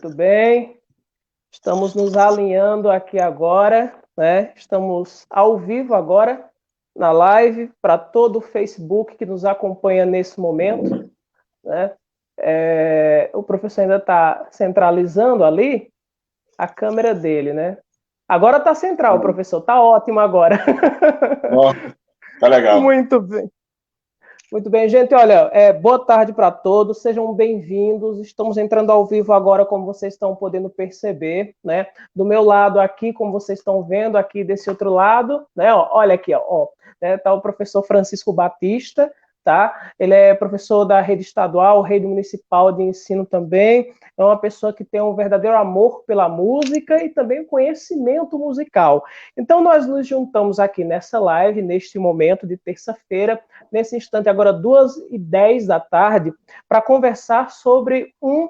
Muito bem. Estamos nos alinhando aqui agora, né? Estamos ao vivo agora na live para todo o Facebook que nos acompanha nesse momento, né? O professor ainda está centralizando ali a câmera dele, né? Agora está central, professor. Está ótimo agora. Ó, tá legal. Muito bem. Muito bem, gente. Olha, boa tarde para todos, sejam bem-vindos. Estamos entrando ao vivo agora, como vocês estão podendo perceber, né? Do meu lado aqui, como vocês estão vendo aqui desse outro lado, né? Ó, olha aqui, ó, né? Tá o professor Francisco Batista, tá? Ele é professor da rede estadual, rede municipal de ensino também. É uma pessoa que tem um verdadeiro amor pela música e também conhecimento musical. Então, nós nos juntamos aqui nessa live, neste momento de terça-feira, nesse instante agora 2h10 da tarde, para conversar sobre um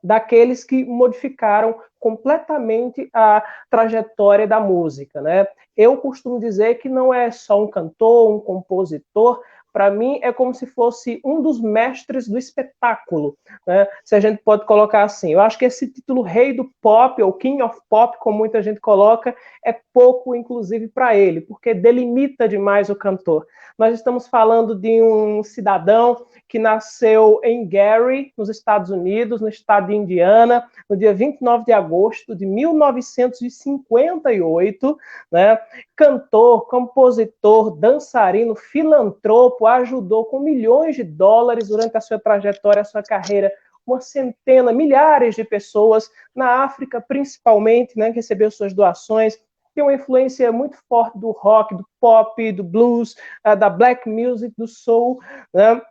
daqueles que modificaram completamente a trajetória da música, né? Eu costumo dizer que não é só um cantor, um compositor, para mim é como se fosse um dos mestres do espetáculo, né? Se a gente pode colocar assim. Eu acho que esse título Rei do Pop, ou King of Pop, como muita gente coloca, é pouco, inclusive, para ele, porque delimita demais o cantor. Nós estamos falando de um cidadão que nasceu em Gary, nos Estados Unidos, no estado de Indiana, no dia 29 de agosto de 1958, né? Cantor, compositor, dançarino, filantropo, ajudou com milhões de dólares durante a sua trajetória, a sua carreira, uma centena, milhares de pessoas, na África principalmente, né, que recebeu suas doações. Tem uma influência muito forte do rock, do pop, do blues, da black music, do soul, né?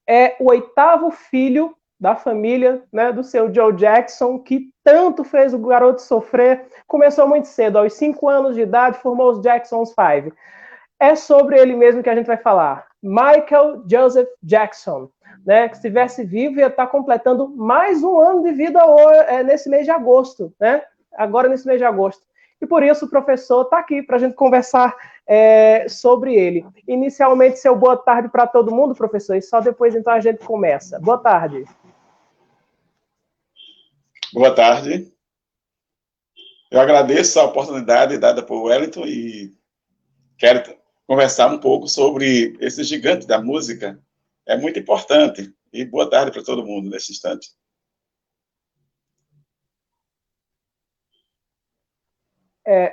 É o 8º filho da família, né, do seu Joe Jackson, que tanto fez o garoto sofrer. Começou muito cedo, aos 5 anos de idade, formou os Jackson's 5. É sobre ele mesmo que a gente vai falar. Michael Joseph Jackson, né, que se estivesse vivo ia estar completando mais um ano de vida nesse mês de agosto, né? Agora nesse mês de agosto. E por isso o professor está aqui para a gente conversar sobre ele. Inicialmente, seu boa tarde para todo mundo, professor, e só depois então a gente começa. Boa tarde. Boa tarde. Eu agradeço a oportunidade dada por Wellington e quero conversar um pouco sobre esse gigante da música. É muito importante. E boa tarde para todo mundo nesse instante.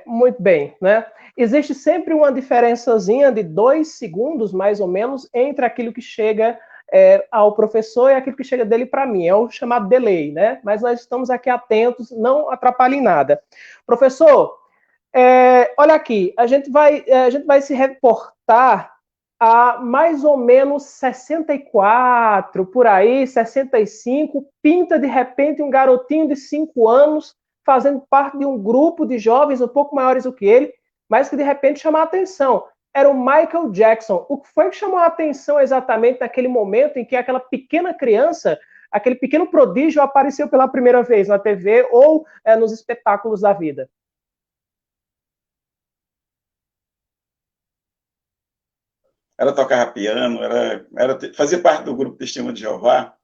Muito bem, né? Existe sempre uma diferençazinha de 2 segundos, mais ou menos, entre aquilo que chega ao professor e aquilo que chega dele para mim. É o chamado delay, né? Mas nós estamos aqui atentos, não atrapalhem nada. Professor, olha aqui, a gente vai se reportar a mais ou menos 64, por aí, 65, pinta de repente um garotinho de 5 anos fazendo parte de um grupo de jovens um pouco maiores do que ele, mas que de repente chama a atenção. Era o Michael Jackson. O que foi que chamou a atenção exatamente naquele momento em que aquela pequena criança, aquele pequeno prodígio apareceu pela primeira vez na TV ou nos espetáculos da vida? Ela tocava piano, fazia parte do grupo Testemunho de Jeová,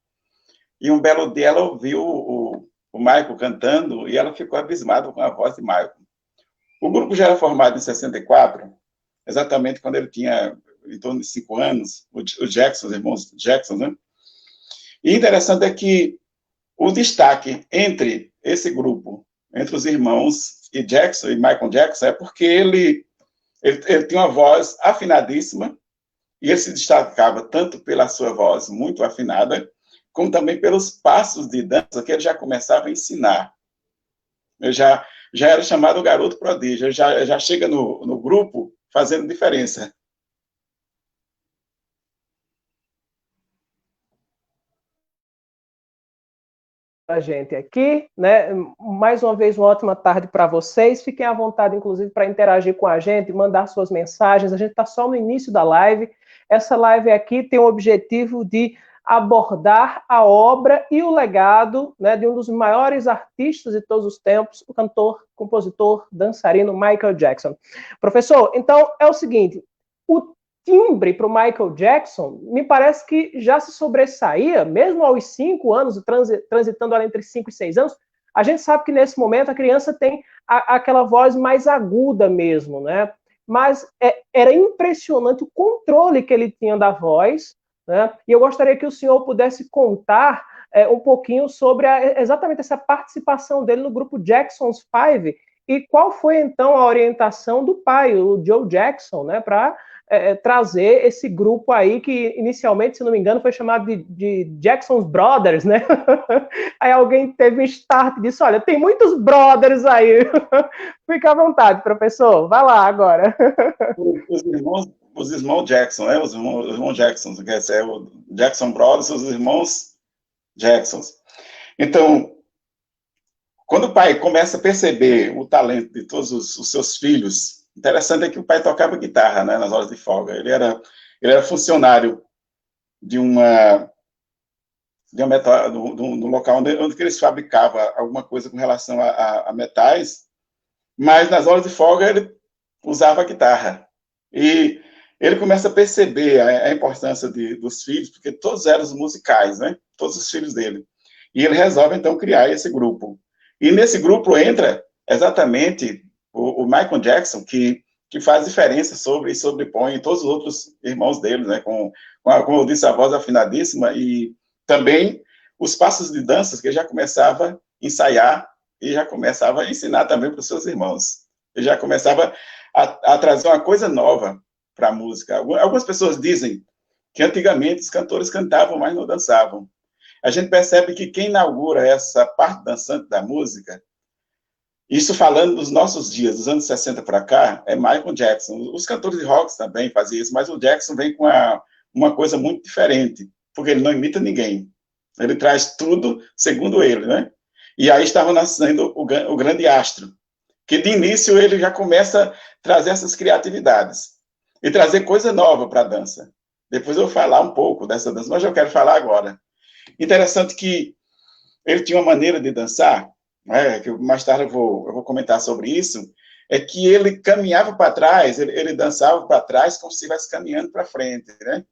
e um belo dia ela ouviu o Michael cantando e ela ficou abismada com a voz de Michael. O grupo já era formado em 64, exatamente quando ele tinha em torno de 5 anos, o Jackson, os irmãos Jackson, né? E interessante é que o destaque entre esse grupo, entre os irmãos e Jackson, e Michael Jackson, é porque ele tinha uma voz afinadíssima, e ele se destacava tanto pela sua voz muito afinada, como também pelos passos de dança que ele já começava a ensinar. Eu já era chamado garoto prodígio, já chega no grupo fazendo diferença. A gente aqui, né? Mais uma vez, uma ótima tarde para vocês. Fiquem à vontade, inclusive, para interagir com a gente, mandar suas mensagens. A gente está só no início da live. Essa live aqui tem o objetivo de abordar a obra e o legado, né, de um dos maiores artistas de todos os tempos, o cantor, compositor, dançarino Michael Jackson. Professor, então é o seguinte: o timbre para o Michael Jackson, me parece que já se sobressaía, mesmo aos 5 anos, transitando ali entre 5 e 6 anos, A gente sabe que nesse momento a criança tem aquela voz mais aguda mesmo, né? Mas era impressionante o controle que ele tinha da voz, né? E eu gostaria que o senhor pudesse contar um pouquinho sobre exatamente essa participação dele no grupo Jackson's Five e qual foi então a orientação do pai, o Joe Jackson, né, para trazer esse grupo aí que inicialmente, se não me engano, foi chamado de Jackson's Brothers, né? Aí alguém teve um start e disse, olha, tem muitos brothers aí. Fica à vontade, professor, vai lá agora. Os irmãos Jackson, né? Os irmãos Jackson, quer dizer, o Jackson Brothers, os irmãos Jacksons. Então, quando o pai começa a perceber o talento de todos os seus filhos, interessante é que o pai tocava guitarra, né, nas horas de folga. Ele era funcionário de um local onde eles fabricavam alguma coisa com relação a metais, mas nas horas de folga ele usava a guitarra. E ele começa a perceber a importância dos filhos, porque todos eram musicais, né? Todos os filhos dele. E ele resolve, então, criar esse grupo. E nesse grupo entra exatamente o Michael Jackson, que faz diferença e sobrepõe todos os outros irmãos dele, né? Como eu disse, a voz afinadíssima e também os passos de danças que ele já começava a ensaiar e já começava a ensinar também para os seus irmãos. Ele já começava a trazer uma coisa nova para a música. Algumas pessoas dizem que antigamente os cantores cantavam, mas não dançavam. A gente percebe que quem inaugura essa parte dançante da música, isso falando dos nossos dias, dos anos 60 para cá, é Michael Jackson. Os cantores de rock também faziam isso, mas o Jackson vem com uma coisa muito diferente, porque ele não imita ninguém. Ele traz tudo segundo ele, né? E aí estava nascendo o grande astro, que de início ele já começa a trazer essas criatividades e trazer coisa nova para a dança. Depois eu vou falar um pouco dessa dança, mas eu quero falar agora. Interessante que ele tinha uma maneira de dançar, né, que mais tarde eu vou comentar sobre isso, é que ele caminhava para trás, ele dançava para trás como se estivesse caminhando para frente, né?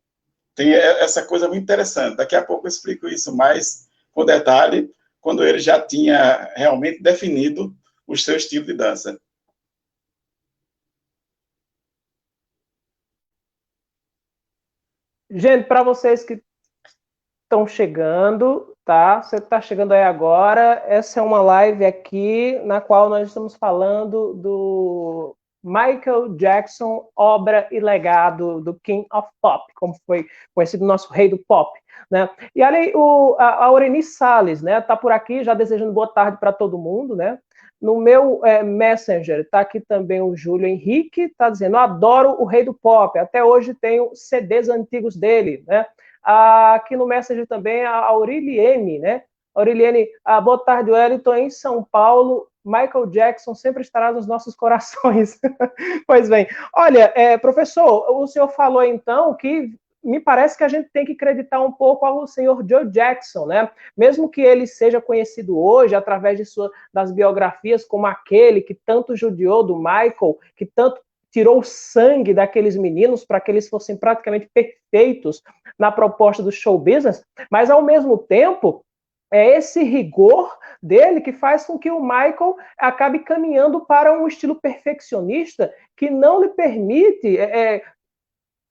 Tem essa coisa muito interessante. Daqui a pouco eu explico isso mais com detalhe, quando ele já tinha realmente definido o seu estilo de dança. Gente, para vocês que estão chegando, tá? Você está chegando aí agora, essa é uma live aqui na qual nós estamos falando do Michael Jackson, obra e legado do King of Pop, como foi conhecido nosso rei do pop, né? E ali a Aurenice Salles, né? Tá por aqui, já desejando boa tarde para todo mundo, né? No meu Messenger, está aqui também o Júlio Henrique, está dizendo, adoro o rei do pop, até hoje tenho CDs antigos dele, né? Aqui no Messenger também a Aureliene, né? Aureliene, boa tarde, Wellington, em São Paulo, Michael Jackson sempre estará nos nossos corações. Pois bem, olha, professor, o senhor falou então que me parece que a gente tem que acreditar um pouco ao senhor Joe Jackson, né? Mesmo que ele seja conhecido hoje através das biografias como aquele que tanto judiou do Michael, que tanto tirou o sangue daqueles meninos para que eles fossem praticamente perfeitos na proposta do show business, mas ao mesmo tempo é esse rigor dele que faz com que o Michael acabe caminhando para um estilo perfeccionista que não lhe permite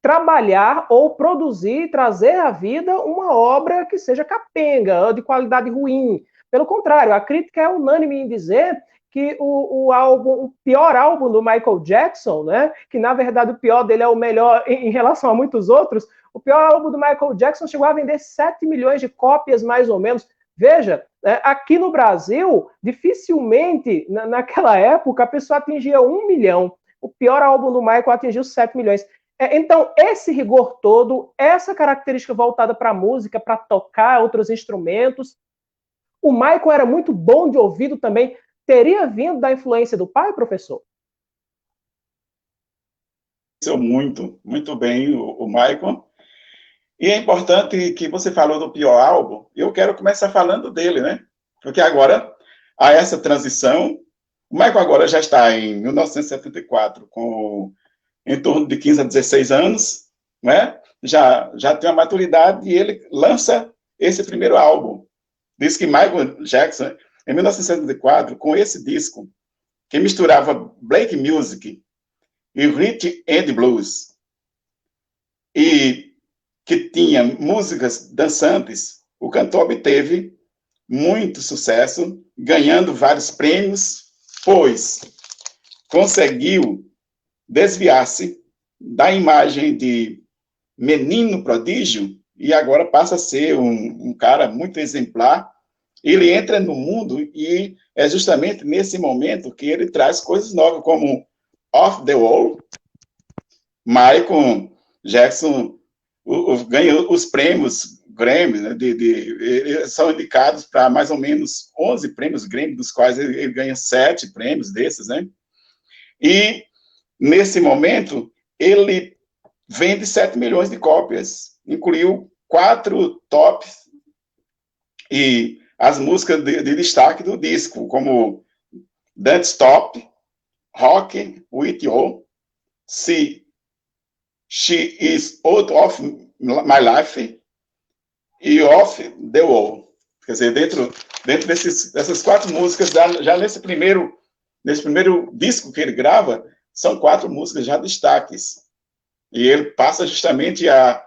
trabalhar ou produzir, trazer à vida uma obra que seja capenga, de qualidade ruim. Pelo contrário, a crítica é unânime em dizer que o pior álbum do Michael Jackson, né, que na verdade o pior dele é o melhor em relação a muitos outros, o pior álbum do Michael Jackson chegou a vender 7 milhões de cópias, mais ou menos. Veja, aqui no Brasil, dificilmente, naquela época, a pessoa atingia 1 milhão. O pior álbum do Michael atingiu 7 milhões. Então, esse rigor todo, essa característica voltada para a música, para tocar outros instrumentos, o Michael era muito bom de ouvido também. Teria vindo da influência do pai, professor? Muito, muito bem o Michael. E é importante que você falou do pior álbum, eu quero começar falando dele, né? Porque agora, há essa transição, o Michael agora já está em 1974, em torno de 15 a 16 anos, né? Já tem uma maturidade e ele lança esse primeiro álbum. Diz que Michael Jackson em 1974, com esse disco, que misturava black music e rhythm and blues, e que tinha músicas dançantes, o cantor obteve muito sucesso, ganhando vários prêmios, pois conseguiu desviar-se da imagem de menino prodígio e agora passa a ser um cara muito exemplar. Ele entra no mundo e é justamente nesse momento que ele traz coisas novas, como Off the Wall. Michael Jackson ganhou os prêmios Grammy, né, são indicados para mais ou menos 11 prêmios Grammy, dos quais ele ganha 7 prêmios desses, né? E, nesse momento, ele vende 7 milhões de cópias, incluiu 4 tops e as músicas de destaque do disco, como Don't Stop, Rock With You, See, She Is Out of My Life e Off the Wall. Quer dizer, dentro dessas 4 músicas, já nesse primeiro disco que ele grava, são 4 músicas já destaques. E ele passa justamente a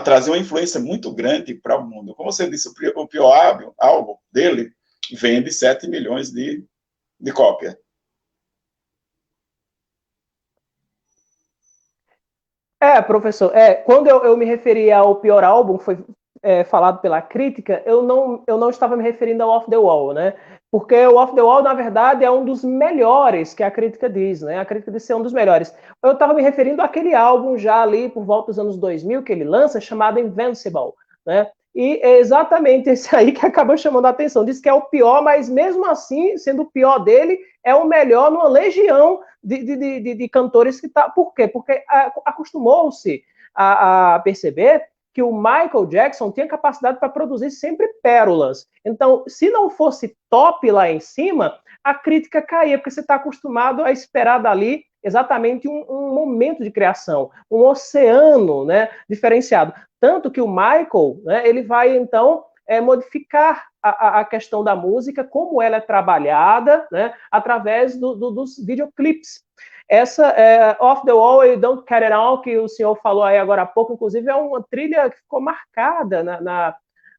trazer uma influência muito grande para o mundo. Como você disse, o pior álbum dele vende 7 milhões de cópias. Professor, quando eu me referi ao pior álbum, foi falado pela crítica, eu não estava me referindo ao Off the Wall, né? Porque o Off the Wall, na verdade, é um dos melhores que a crítica diz, né? A crítica diz ser um dos melhores. Eu estava me referindo àquele álbum já ali por volta dos anos 2000 que ele lança, chamado Invincible, né? E é exatamente esse aí que acabou chamando a atenção. Diz que é o pior, mas mesmo assim, sendo o pior dele, é o melhor numa legião de cantores que tá. Por quê? Porque acostumou-se a perceber que o Michael Jackson tinha capacidade para produzir sempre pérolas. Então, se não fosse top lá em cima, a crítica caía, porque você está acostumado a esperar dali exatamente um momento de criação, um oceano, né, diferenciado. Tanto que o Michael, né, ele vai, então, modificar a questão da música, como ela é trabalhada, né, através dos videoclipes. Essa Off the Wall e Don't Care It All, que o senhor falou aí agora há pouco, inclusive é uma trilha que ficou marcada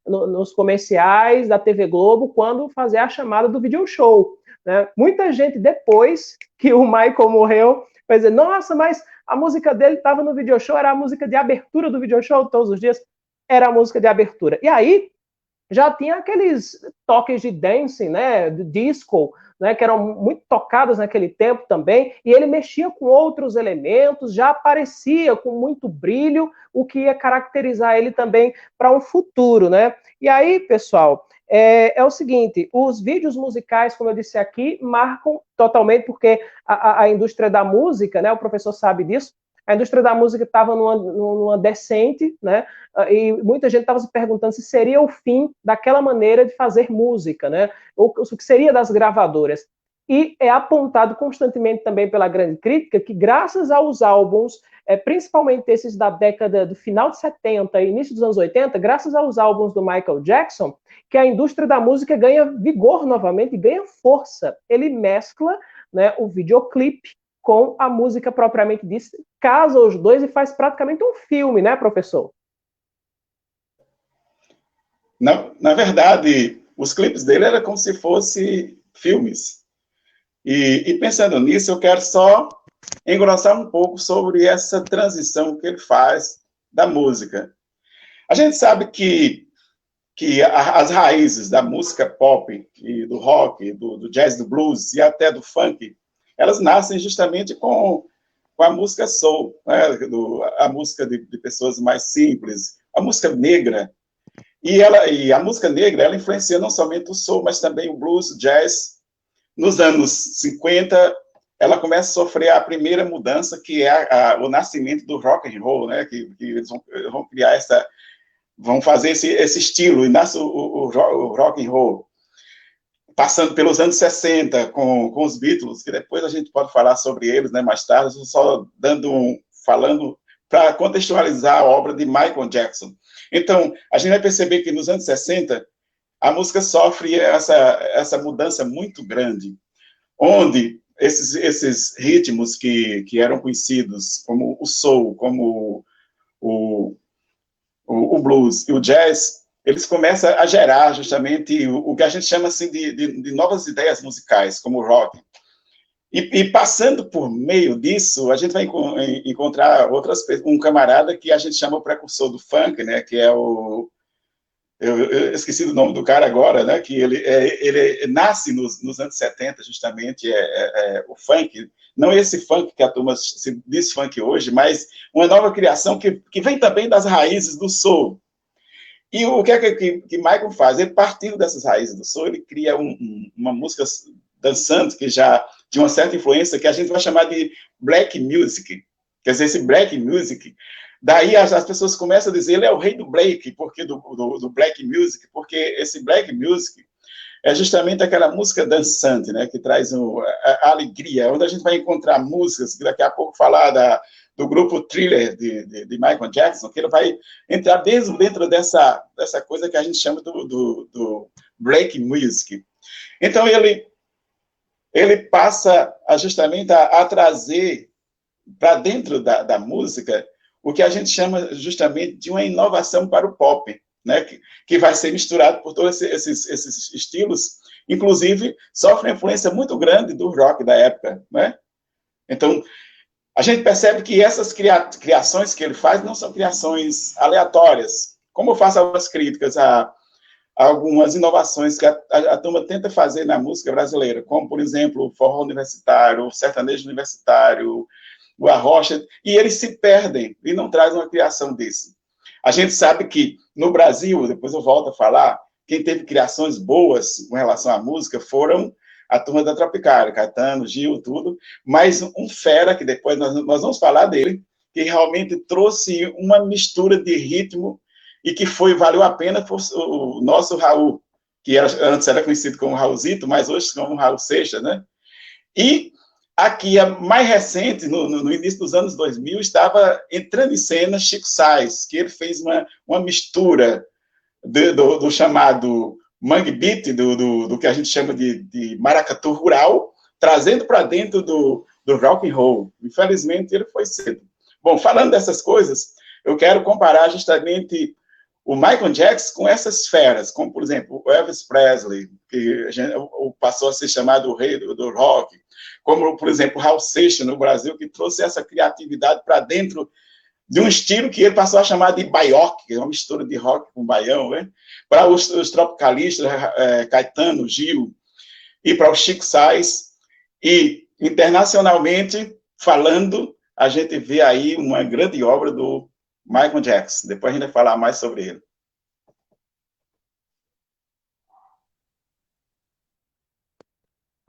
nos comerciais da TV Globo, quando fazia a chamada do video show. Né? Muita gente, depois que o Michael morreu, vai dizer, nossa, mas a música dele estava no video show, era a música de abertura do video show todos os dias, era a música de abertura. E aí, já tinha aqueles toques de dancing, né, de disco, né, que eram muito tocados naquele tempo também, e ele mexia com outros elementos, já aparecia com muito brilho, o que ia caracterizar ele também para um futuro, né? E aí, pessoal, é o seguinte, os vídeos musicais, como eu disse aqui, marcam totalmente, porque a indústria da música, né, o professor sabe disso, a indústria da música estava numa descente, né? E muita gente estava se perguntando se seria o fim daquela maneira de fazer música, né? Ou o que seria das gravadoras. E é apontado constantemente também pela grande crítica que, graças aos álbuns, principalmente esses da década do final de 70 e início dos anos 80, graças aos álbuns do Michael Jackson, que a indústria da música ganha vigor novamente, ganha força. Ele mescla, né, o videoclipe com a música propriamente dita, casa os dois e faz praticamente um filme, né, professor? Na verdade, os clipes dele eram como se fossem filmes. E pensando nisso, eu quero só engrossar um pouco sobre essa transição que ele faz da música. A gente sabe que as raízes da música pop, e do rock, do jazz, do blues e até do funk, elas nascem justamente com a música soul, né? A música de pessoas mais simples, a música negra. E a música negra, ela influencia não somente o soul, mas também o blues, o jazz. Nos anos 50, ela começa a sofrer a primeira mudança, que é o nascimento do rock and roll, né? Que eles vão criar vão fazer esse estilo, e nasce o rock and roll. Passando pelos anos 60, com os Beatles, que depois a gente pode falar sobre eles, né, mais tarde, só falando para contextualizar a obra de Michael Jackson. Então, a gente vai perceber que nos anos 60, a música sofre essa mudança muito grande, onde esses ritmos que eram conhecidos como o soul, como o blues e o jazz, eles começam a gerar justamente o que a gente chama assim de novas ideias musicais, como o rock. E passando por meio disso, a gente vai encontrar um camarada que a gente chama o precursor do funk, né, que é eu esqueci do nome do cara agora, né? Que ele nasce nos anos 70, justamente, o funk. Não esse funk que a turma se diz funk hoje, mas uma nova criação que vem também das raízes do soul. E o que é que Michael faz? Ele, partindo dessas raízes do soul, ele cria uma música dançante que já tinha uma certa influência, que a gente vai chamar de black music. Quer dizer, esse black music, daí as pessoas começam a dizer, ele é o rei do black, porque do black music, porque esse black music é justamente aquela música dançante, né, que traz a alegria, onde a gente vai encontrar músicas, que daqui a pouco falar do grupo Thriller de Michael Jackson, que ele vai entrar mesmo dentro dessa coisa que a gente chama do black music. Então, ele passa justamente a trazer para dentro da música o que a gente chama justamente de uma inovação para o pop, né? que vai ser misturado por todos esses estilos, inclusive sofre uma influência muito grande do rock da época. Né? Então, a gente percebe que essas criações que ele faz não são criações aleatórias. Como eu faço algumas críticas a algumas inovações que a turma tenta fazer na música brasileira, como, por exemplo, o forró universitário, o sertanejo universitário, o arrocha, e eles se perdem e não trazem uma criação desse. A gente sabe que, no Brasil, depois eu volto a falar, quem teve criações boas com relação à música foram a turma da Tropicália, Caetano, Gil, tudo, mas um fera, que depois nós vamos falar dele, que realmente trouxe uma mistura de ritmo e que valeu a pena o nosso Raul, que antes era conhecido como Raulzito, mas hoje como Raul Seixas, né? E aqui, a mais recente, no início dos anos 2000, estava entrando em cena Chico Sainz, que ele fez uma mistura do chamado Mangue Beat, do que a gente chama de maracatu rural, trazendo para dentro do rock and roll. Infelizmente, ele foi cedo. Bom, falando dessas coisas, eu quero comparar justamente o Michael Jackson com essas feras, como, por exemplo, o Elvis Presley, que passou a ser chamado o rei do rock, como, por exemplo, o Raul Seixas, no Brasil, que trouxe essa criatividade para dentro de um estilo que ele passou a chamar de baioque, que é uma mistura de rock com baião, né? Para os tropicalistas, Caetano, Gil, e para o Chico Sainz, e internacionalmente falando, a gente vê aí uma grande obra do Michael Jackson. Depois a gente vai falar mais sobre ele.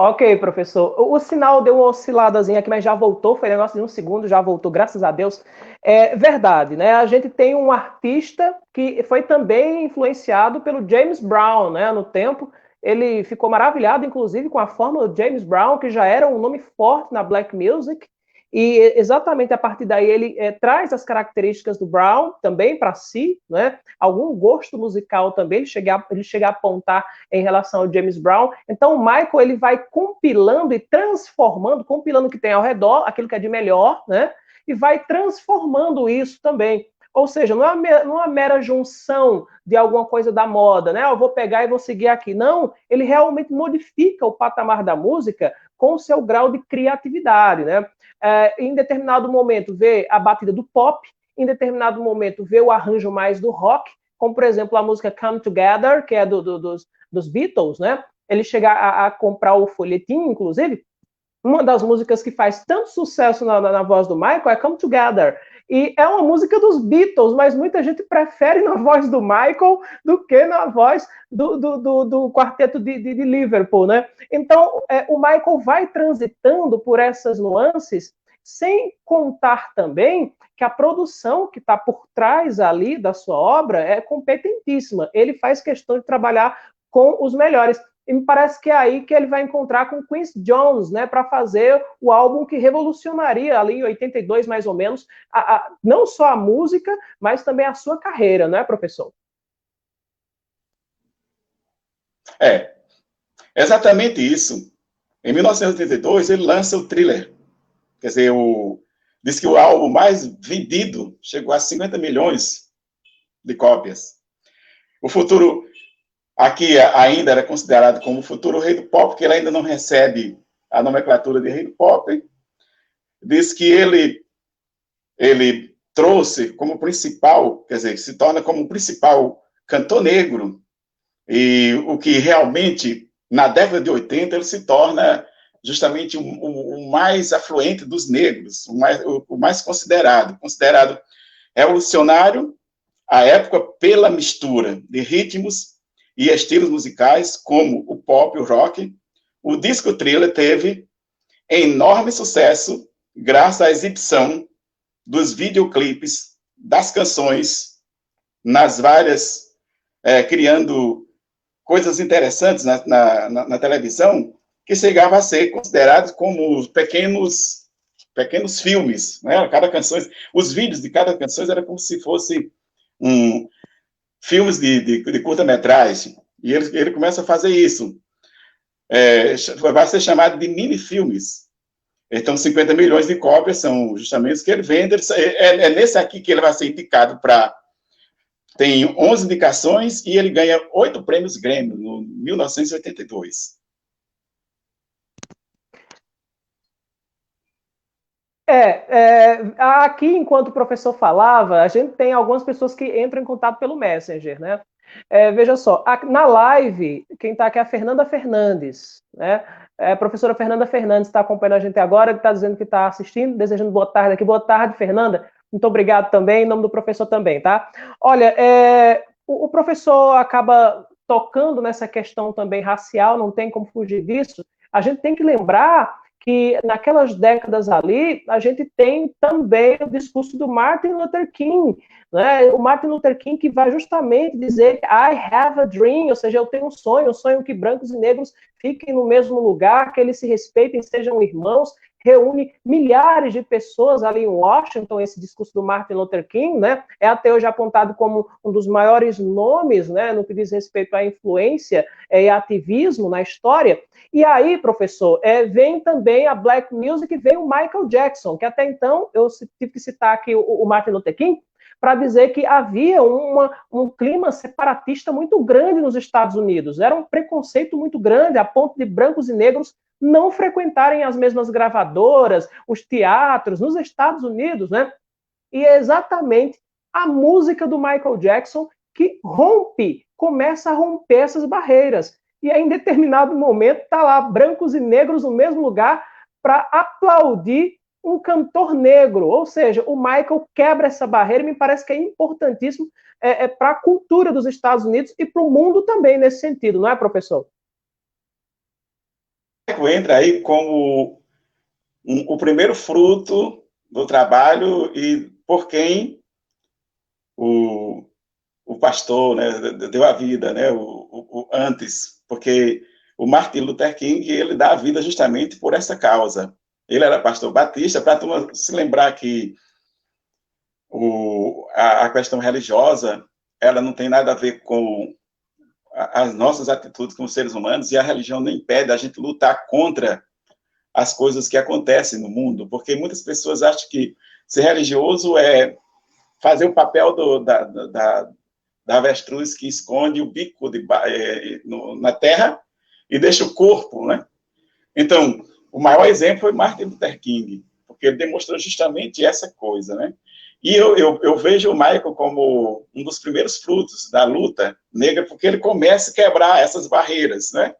Ok, professor. O sinal deu uma osciladazinha aqui, mas já voltou. Foi negócio de um segundo, já voltou, graças a Deus. É verdade, né? A gente tem um artista que foi também influenciado pelo James Brown, né? No tempo, ele ficou maravilhado, inclusive, com a fórmula do James Brown, que já era um nome forte na black music. E exatamente a partir daí ele traz as características do Brown também para si, né? Algum gosto musical também ele chega a apontar em relação ao James Brown. Então o Michael ele vai compilando e transformando, compilando o que tem ao redor, aquilo que é de melhor, né? E vai transformando isso também. Ou seja, não é uma mera junção de alguma coisa da moda, né? Eu vou pegar e vou seguir aqui. Não, ele realmente modifica o patamar da música com o seu grau de criatividade, né? Em determinado momento vê a batida do pop, em determinado momento vê o arranjo mais do rock, como por exemplo a música Come Together, que é dos Beatles, né? Ele chega a comprar o folhetim, inclusive. Uma das músicas que faz tanto sucesso na voz do Michael é Come Together. E é uma música dos Beatles, mas muita gente prefere na voz do Michael do que na voz do quarteto de Liverpool, né? Então, o Michael vai transitando por essas nuances, sem contar também que a produção que está por trás ali da sua obra é competentíssima. Ele faz questão de trabalhar com os melhores. E me parece que é aí que ele vai encontrar com Quincy Jones, né, para fazer o álbum que revolucionaria ali em 82, mais ou menos, não só a música, mas também a sua carreira, não é, professor? É, exatamente isso. Em 1982, ele lança o Thriller. Quer dizer, diz que o álbum mais vendido chegou a 50 milhões de cópias. O Futuro, aqui ainda era considerado como o futuro rei do pop, porque ele ainda não recebe a nomenclatura de rei do pop. Diz que ele trouxe como principal, quer dizer, se torna como o principal cantor negro, e o que realmente, na década de 80, ele se torna justamente o mais afluente dos negros, o mais considerado revolucionário à época pela mistura de ritmos e estilos musicais, como o pop e o rock. O disco Thriller teve enorme sucesso graças à exibição dos videoclipes das canções nas várias, criando coisas interessantes na televisão, que chegava a ser considerados como pequenos filmes, né? Cada canção, os vídeos de cada canção eram como se fossem filmes de curta-metragem, e ele começa a fazer isso. Vai ser chamado de mini-filmes. Então, 50 milhões de cópias são justamente os que ele vende. É nesse aqui que ele vai ser indicado para... Tem 11 indicações e ele ganha 8 prêmios Grammy, no 1982. Aqui, enquanto o professor falava, a gente tem algumas pessoas que entram em contato pelo Messenger, né? Veja só, na live, quem está aqui é a Fernanda Fernandes, né? A professora Fernanda Fernandes está acompanhando a gente agora, está dizendo que está assistindo, desejando boa tarde aqui. Boa tarde, Fernanda. Muito obrigado também, em nome do professor também, tá? Olha, o professor acaba tocando nessa questão também racial, não tem como fugir disso. A gente tem que lembrar que naquelas décadas ali, a gente tem também o discurso do Martin Luther King, né? O Martin Luther King que vai justamente dizer I have a dream, ou seja, eu tenho um sonho que brancos e negros fiquem no mesmo lugar, que eles se respeitem, sejam irmãos, reúne milhares de pessoas ali em Washington, esse discurso do Martin Luther King, né, é até hoje apontado como um dos maiores nomes, né, no que diz respeito à influência e ativismo na história. E aí, professor, vem também a Black Music, vem o Michael Jackson, que até então, eu tive que citar aqui o Martin Luther King, para dizer que havia um clima separatista muito grande nos Estados Unidos. Era um preconceito muito grande, a ponto de brancos e negros não frequentarem as mesmas gravadoras, os teatros, nos Estados Unidos, né? E é exatamente a música do Michael Jackson que começa a romper essas barreiras. E aí, em determinado momento, está lá brancos e negros no mesmo lugar para aplaudir um cantor negro, ou seja, o Michael quebra essa barreira e me parece que é importantíssimo para a cultura dos Estados Unidos e para o mundo também nesse sentido, não é, professor? Entra aí como o primeiro fruto do trabalho e por quem o pastor, né, deu a vida, né, antes, porque o Martin Luther King, ele dá a vida justamente por essa causa. Ele era pastor batista, para a turma se lembrar que a questão religiosa, ela não tem nada a ver com as nossas atitudes como seres humanos, e a religião não impede a gente lutar contra as coisas que acontecem no mundo, porque muitas pessoas acham que ser religioso é fazer o papel da avestruz que esconde o bico na terra e deixa o corpo, né? Então, o maior exemplo foi Martin Luther King, porque ele demonstrou justamente essa coisa, né? E eu vejo o Michael como um dos primeiros frutos da luta negra, porque ele começa a quebrar essas barreiras, né?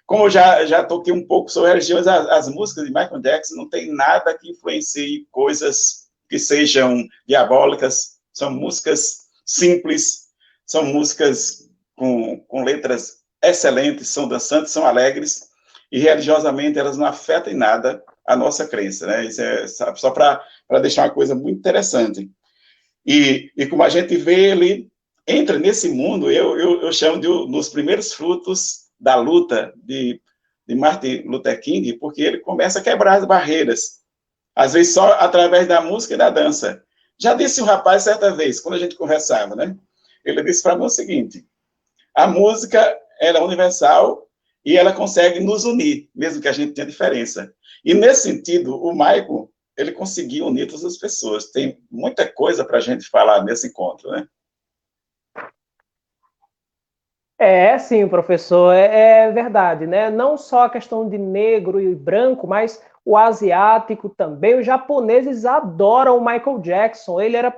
Como eu já toquei um pouco sobre religiões, as músicas de Michael Jackson não tem nada que influencie coisas que sejam diabólicas, são músicas simples, são músicas com letras excelentes, são dançantes, são alegres, e religiosamente elas não afetam em nada a nossa crença, né? Isso é só para deixar uma coisa muito interessante. E como a gente vê, ele entra nesse mundo, eu chamo de nos primeiros frutos da luta de Martin Luther King, porque ele começa a quebrar as barreiras, às vezes só através da música e da dança. Já disse um rapaz certa vez, quando a gente conversava, né? Ele disse para mim o seguinte: a música ela é universal e ela consegue nos unir, mesmo que a gente tenha diferença. E, nesse sentido, o Michael, ele conseguiu unir todas as pessoas. Tem muita coisa para a gente falar nesse encontro, né? Sim, professor, é verdade, né? Não só a questão de negro e branco, mas o asiático também. Os japoneses adoram o Michael Jackson. Ele era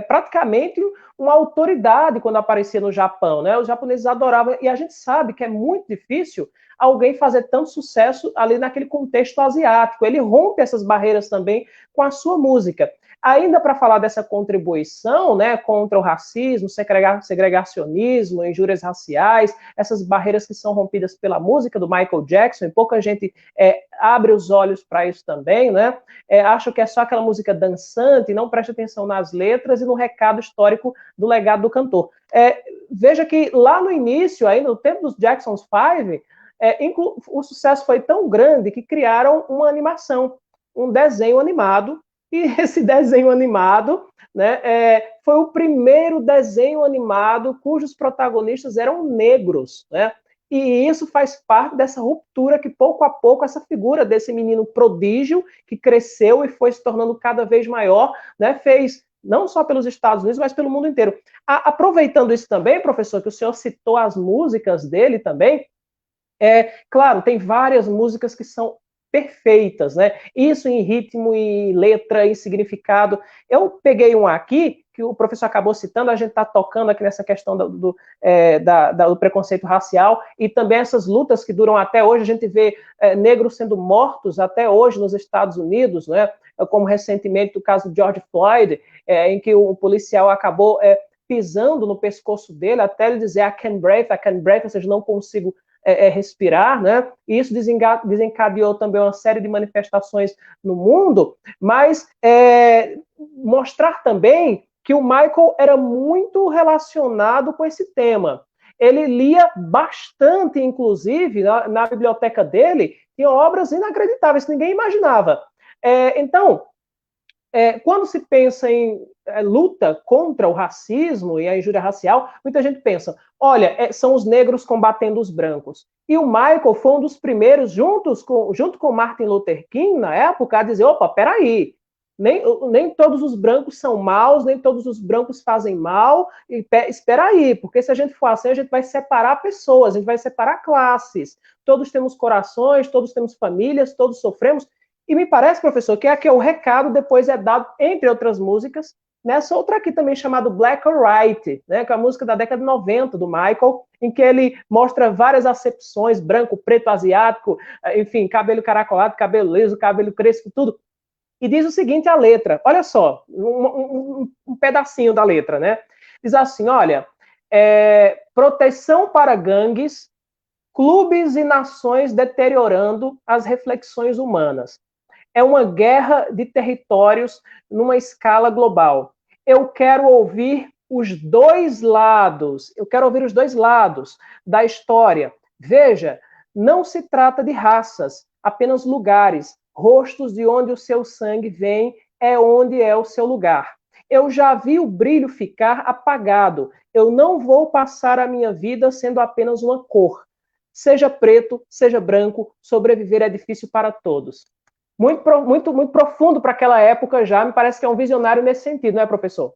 praticamente uma autoridade quando aparecia no Japão, né? Os japoneses adoravam, e a gente sabe que é muito difícil alguém fazer tanto sucesso ali naquele contexto asiático. Ele rompe essas barreiras também com a sua música. Ainda para falar dessa contribuição, né, contra o racismo, segregacionismo, injúrias raciais, essas barreiras que são rompidas pela música do Michael Jackson, e pouca gente abre os olhos para isso também, né? Acho que é só aquela música dançante, não presta atenção nas letras e no recado histórico do legado do cantor. Veja que lá no início, aí no tempo dos Jackson 5, o sucesso foi tão grande que criaram uma animação, um desenho animado. E esse desenho animado, né, foi o primeiro desenho animado cujos protagonistas eram negros, né? E isso faz parte dessa ruptura que, pouco a pouco, essa figura desse menino prodígio, que cresceu e foi se tornando cada vez maior, né, fez não só pelos Estados Unidos, mas pelo mundo inteiro. Aproveitando isso também, professor, que o senhor citou as músicas dele também, claro, tem várias músicas que são perfeitas, né? Isso em ritmo e letra e significado. Eu peguei um aqui, que o professor acabou citando, a gente está tocando aqui nessa questão do preconceito racial, e também essas lutas que duram até hoje. A gente vê negros sendo mortos até hoje nos Estados Unidos, né? Como recentemente o caso de George Floyd, em que o policial acabou pisando no pescoço dele, até ele dizer I can breathe, ou seja, não consigo respirar, né? E isso desencadeou também uma série de manifestações no mundo, mas mostrar também que o Michael era muito relacionado com esse tema. Ele lia bastante, inclusive, na biblioteca dele, tinha obras inacreditáveis, que ninguém imaginava. Então, quando se pensa em luta contra o racismo e a injúria racial, muita gente pensa, olha, são os negros combatendo os brancos. E o Michael foi um dos primeiros, junto com Martin Luther King, na época, a dizer, opa, peraí, nem todos os brancos são maus, nem todos os brancos fazem mal, e espera aí, porque se a gente for assim, a gente vai separar pessoas, a gente vai separar classes. Todos temos corações, todos temos famílias, todos sofremos. E me parece, professor, que aqui o recado depois é dado, entre outras músicas, nessa outra aqui também chamada Black or White, né, que é a música da década de 90 do Michael, em que ele mostra várias acepções, branco, preto, asiático, enfim, cabelo caracolado, cabelo liso, cabelo crespo, tudo. E diz o seguinte a letra, olha só, um pedacinho da letra, né? Diz assim, olha, proteção para gangues, clubes e nações deteriorando as reflexões humanas. É uma guerra de territórios numa escala global. Eu quero ouvir os dois lados, da história. Veja, não se trata de raças, apenas lugares, rostos de onde o seu sangue vem, é onde é o seu lugar. Eu já vi o brilho ficar apagado. Eu não vou passar a minha vida sendo apenas uma cor. Seja preto, seja branco, sobreviver é difícil para todos. Muito profundo para aquela época já, me parece que é um visionário nesse sentido, não é, professor?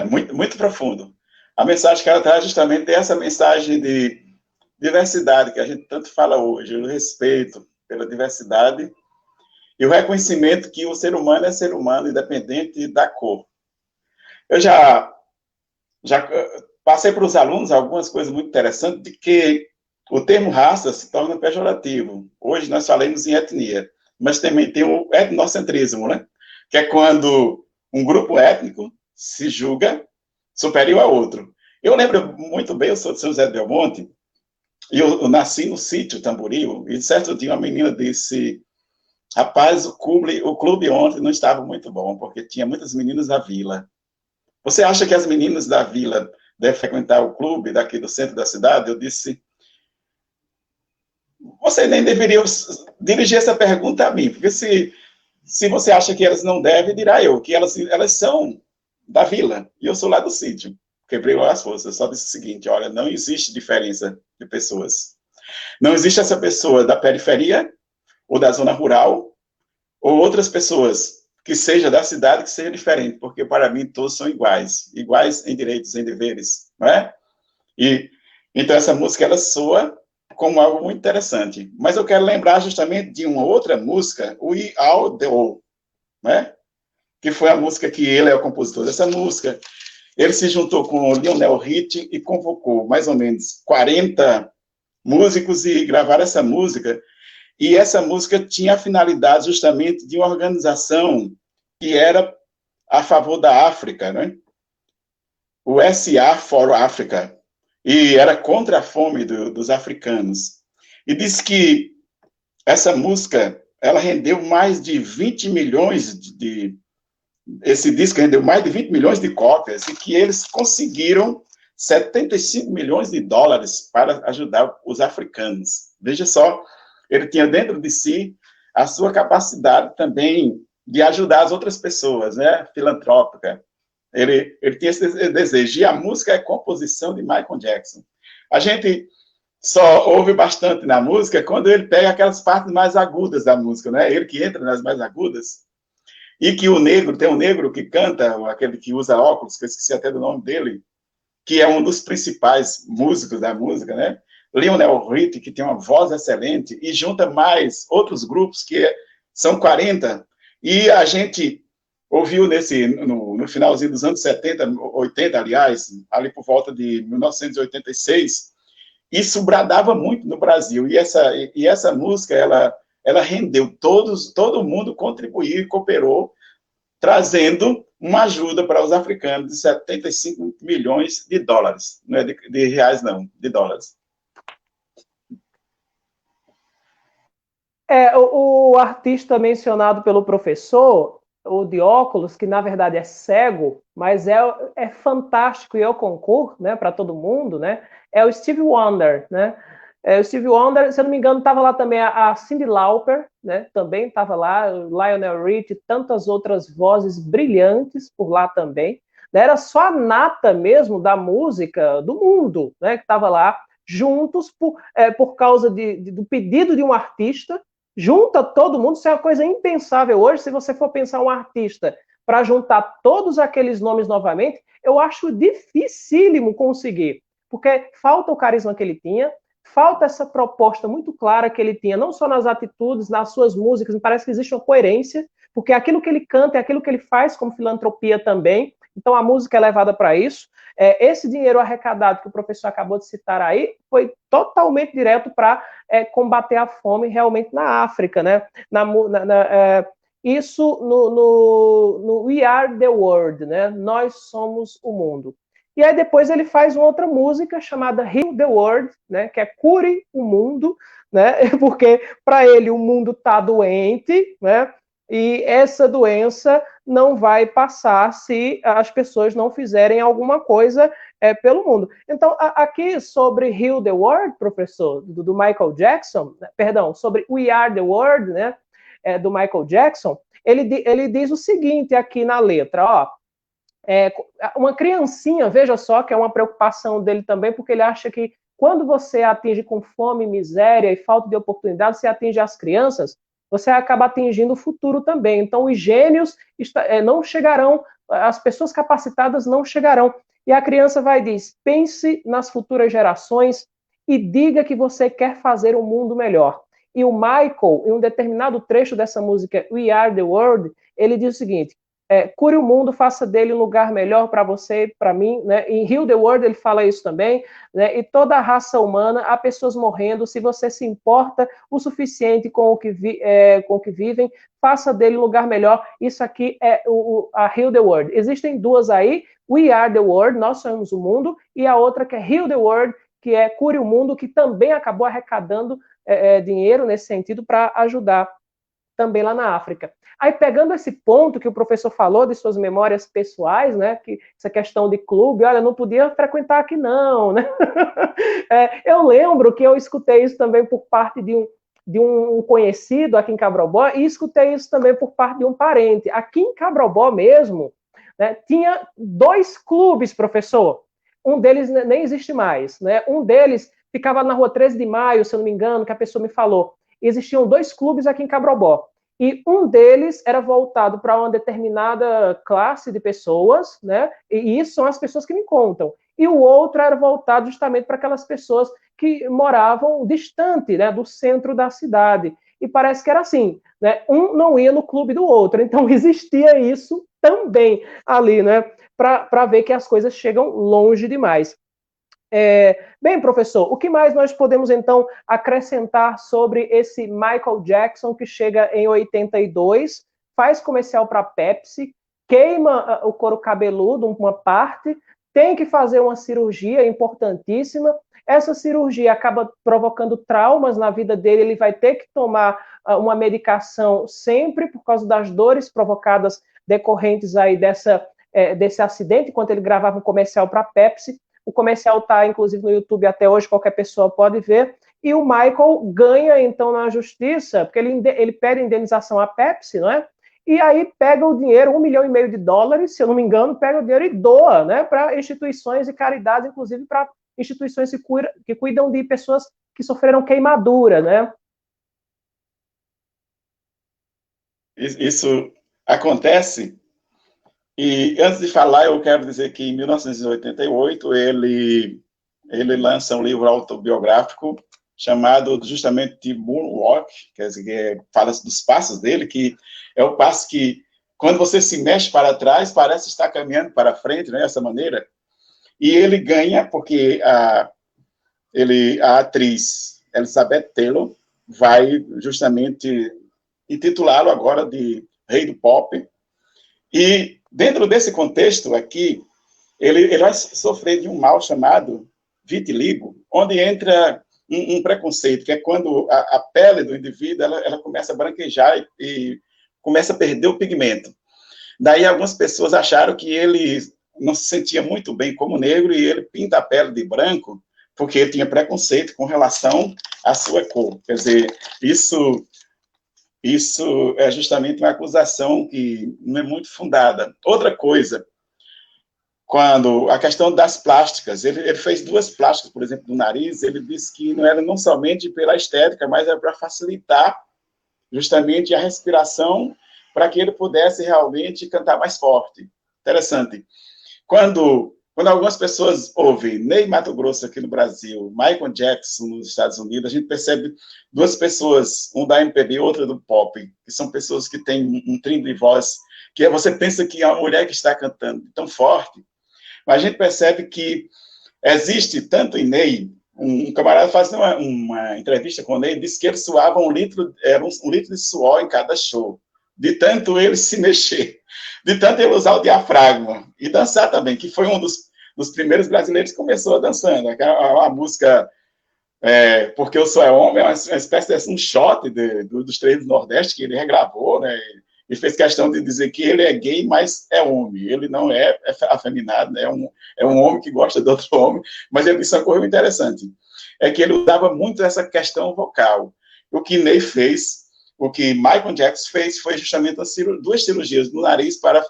Muito, muito profundo. A mensagem que ela traz justamente é essa mensagem de diversidade que a gente tanto fala hoje, o respeito pela diversidade e o reconhecimento que o ser humano é ser humano, independente da cor. Eu já passei para os alunos algumas coisas muito interessantes de que o termo raça se torna pejorativo. Hoje nós falamos em etnia, mas também tem o etnocentrismo, né? Que é quando um grupo étnico se julga superior a outro. Eu lembro muito bem, eu sou de São José do Belmonte, e eu nasci no sítio Tamboril, e certo dia uma menina disse, rapaz, o clube ontem não estava muito bom, porque tinha muitas meninas da vila. Você acha que as meninas da vila devem frequentar o clube daqui do centro da cidade? Eu disse, você nem deveria dirigir essa pergunta a mim, porque se você acha que elas não devem, dirá eu, que elas são da vila, e eu sou lá do sítio. quebrou as forças, só disse o seguinte: olha, não existe diferença de pessoas. Não existe essa pessoa da periferia ou da zona rural ou outras pessoas que seja da cidade que seja diferente, porque para mim todos são iguais, iguais em direitos, em deveres, não é? E então essa música ela soa como algo muito interessante. Mas eu quero lembrar justamente de uma outra música, We Are the World, né? Que foi a música que ele é o compositor dessa música. Ele se juntou com o Lionel Richie e convocou mais ou menos 40 músicos e gravaram essa música. E essa música tinha a finalidade justamente de uma organização que era a favor da África, né? O SA for Africa, e era contra a fome dos africanos. E diz que essa música, ela rendeu mais de 20 milhões esse disco rendeu mais de 20 milhões de cópias, e que eles conseguiram 75 milhões de dólares para ajudar os africanos. Veja só, ele tinha dentro de si a sua capacidade também de ajudar as outras pessoas, né, filantrópica. Ele tinha esse desejo, e a música é composição de Michael Jackson. A gente só ouve bastante na música quando ele pega aquelas partes mais agudas da música, né? Ele que entra nas mais agudas, e que o negro, tem um negro que canta, aquele que usa óculos, que eu esqueci até do nome dele, que é um dos principais músicos da música, né? Lionel Richie, que tem uma voz excelente, e junta mais outros grupos, que são 40, e a gente ouviu no finalzinho dos anos 70, 80, aliás, ali por volta de 1986, isso bradava muito no Brasil, e essa música, ela rendeu, todo mundo contribuiu e cooperou, trazendo uma ajuda para os africanos de 75 milhões de dólares, não é de reais não, de dólares. O artista mencionado pelo professor, o de óculos, que na verdade é cego, mas é fantástico e eu concordo, né, para todo mundo, né, é o Stevie Wonder, né? O Stevie Wonder, se eu não me engano, estava lá também a Cyndi Lauper, né? Também estava lá, o Lionel Richie, tantas outras vozes brilhantes por lá também. Era só a nata mesmo da música do mundo, né? Que estava lá juntos por causa do pedido de um artista. Junta todo mundo, isso é uma coisa impensável hoje. Se você for pensar um artista para juntar todos aqueles nomes novamente, eu acho dificílimo conseguir, porque falta o carisma que ele tinha, falta essa proposta muito clara que ele tinha, não só nas atitudes, nas suas músicas, me parece que existe uma coerência, porque aquilo que ele canta é aquilo que ele faz como filantropia também, então a música é levada para isso. Esse dinheiro arrecadado que o professor acabou de citar aí foi totalmente direto para combater a fome realmente na África, né? Isso no We Are the World, né? Nós somos o mundo. E aí depois ele faz uma outra música chamada Heal the World, né, que é Cure o Mundo, né, porque para ele o mundo está doente, né, e essa doença não vai passar se as pessoas não fizerem alguma coisa pelo mundo. Então, aqui sobre Heal the World, professor, do Michael Jackson, perdão, sobre We Are the World, né, do Michael Jackson, ele diz o seguinte aqui na letra, ó, uma criancinha, veja só, que é uma preocupação dele também, porque ele acha que quando você atinge com fome, miséria e falta de oportunidade, você atinge as crianças, você acaba atingindo o futuro também. Então, os gênios não chegarão, as pessoas capacitadas não chegarão. E a criança vai dizer, pense nas futuras gerações e diga que você quer fazer um mundo melhor. E o Michael, em um determinado trecho dessa música, We Are the World, ele diz o seguinte, cure o mundo, faça dele um lugar melhor para você e para mim, né? Em Heal the World ele fala isso também, né? E toda a raça humana, há pessoas morrendo, se você se importa o suficiente com o que vivem, faça dele um lugar melhor. Isso aqui é a Heal the World. Existem duas aí, We Are the World, nós somos o mundo, e a outra que é Heal the World, que é Cure o Mundo, que também acabou arrecadando dinheiro nesse sentido para ajudar também lá na África. Aí, pegando esse ponto que o professor falou de suas memórias pessoais, né, que essa questão de clube, olha, não podia frequentar aqui não, né? Eu lembro que eu escutei isso também por parte de um conhecido aqui em Cabrobó e escutei isso também por parte de um parente. Aqui em Cabrobó mesmo, né, tinha 2 clubes, professor. Um deles nem existe mais, né? Um deles ficava na rua 13 de Maio, se eu não me engano, que a pessoa me falou. Existiam 2 clubes aqui em Cabrobó. E um deles era voltado para uma determinada classe de pessoas, né? E isso são as pessoas que me contam. E o outro era voltado justamente para aquelas pessoas que moravam distante, né, do centro da cidade. E parece que era assim, né? Um não ia no clube do outro. Então existia isso também ali, né? Para ver que as coisas chegam longe demais. Bem, professor, o que mais nós podemos então acrescentar sobre esse Michael Jackson que chega em 82, faz comercial para Pepsi, queima o couro cabeludo, uma parte, tem que fazer uma cirurgia importantíssima. Essa cirurgia acaba provocando traumas na vida dele, ele vai ter que tomar uma medicação sempre por causa das dores provocadas decorrentes aí desse acidente, enquanto ele gravava um comercial para Pepsi. O comercial está, inclusive, no YouTube até hoje, qualquer pessoa pode ver. E o Michael ganha, então, na justiça, porque ele pede indenização à Pepsi, não é? E aí pega o dinheiro, $1,5 milhão, se eu não me engano, pega o dinheiro e doa, né, para instituições e caridades, inclusive para instituições que cuidam de pessoas que sofreram queimadura, né? Isso acontece. E antes de falar, eu quero dizer que em 1988 ele lança um livro autobiográfico chamado justamente de Moonwalk, quer dizer, que fala dos passos dele, que é o passo que, quando você se mexe para trás, parece estar caminhando para frente, né, dessa maneira. E ele ganha porque a atriz Elizabeth Taylor vai justamente intitulá-lo agora de Rei do Pop. E dentro desse contexto aqui, ele vai sofrer de um mal chamado vitiligo, onde entra um preconceito, que é quando a pele do indivíduo ela começa a branquejar e começa a perder o pigmento. Daí algumas pessoas acharam que ele não se sentia muito bem como negro e ele pinta a pele de branco porque ele tinha preconceito com relação à sua cor. Quer dizer, isso é justamente uma acusação que não é muito fundada. Outra coisa, quando a questão das plásticas, ele fez 2 plásticas, por exemplo, do nariz, ele disse que não era não somente pela estética, mas era para facilitar justamente a respiração, para que ele pudesse realmente cantar mais forte. Interessante. Quando algumas pessoas ouvem Ney Matogrosso aqui no Brasil, Michael Jackson nos Estados Unidos, a gente percebe 2 pessoas, um da MPB e outra do pop, que são pessoas que têm um timbre de voz, que você pensa que é uma mulher que está cantando tão forte, mas a gente percebe que existe tanto em Ney, um camarada fazendo uma entrevista com o Ney, disse que ele suava era um litro de suor em cada show, de tanto ele se mexer, de tanto ele usar o diafragma, e dançar também, que foi um dos primeiros brasileiros que começou dançando, a música Porque Eu Sou Homem, é uma espécie de um shot dos Três do Nordeste, que ele regravou, né, e fez questão de dizer que ele é gay, mas é homem, ele não é afeminado, né, é um homem que gosta de outro homem, mas ele disse uma coisa interessante, é que ele usava muito essa questão vocal. O que Ney fez, o que Michael Jackson fez, foi justamente 2 cirurgias no nariz para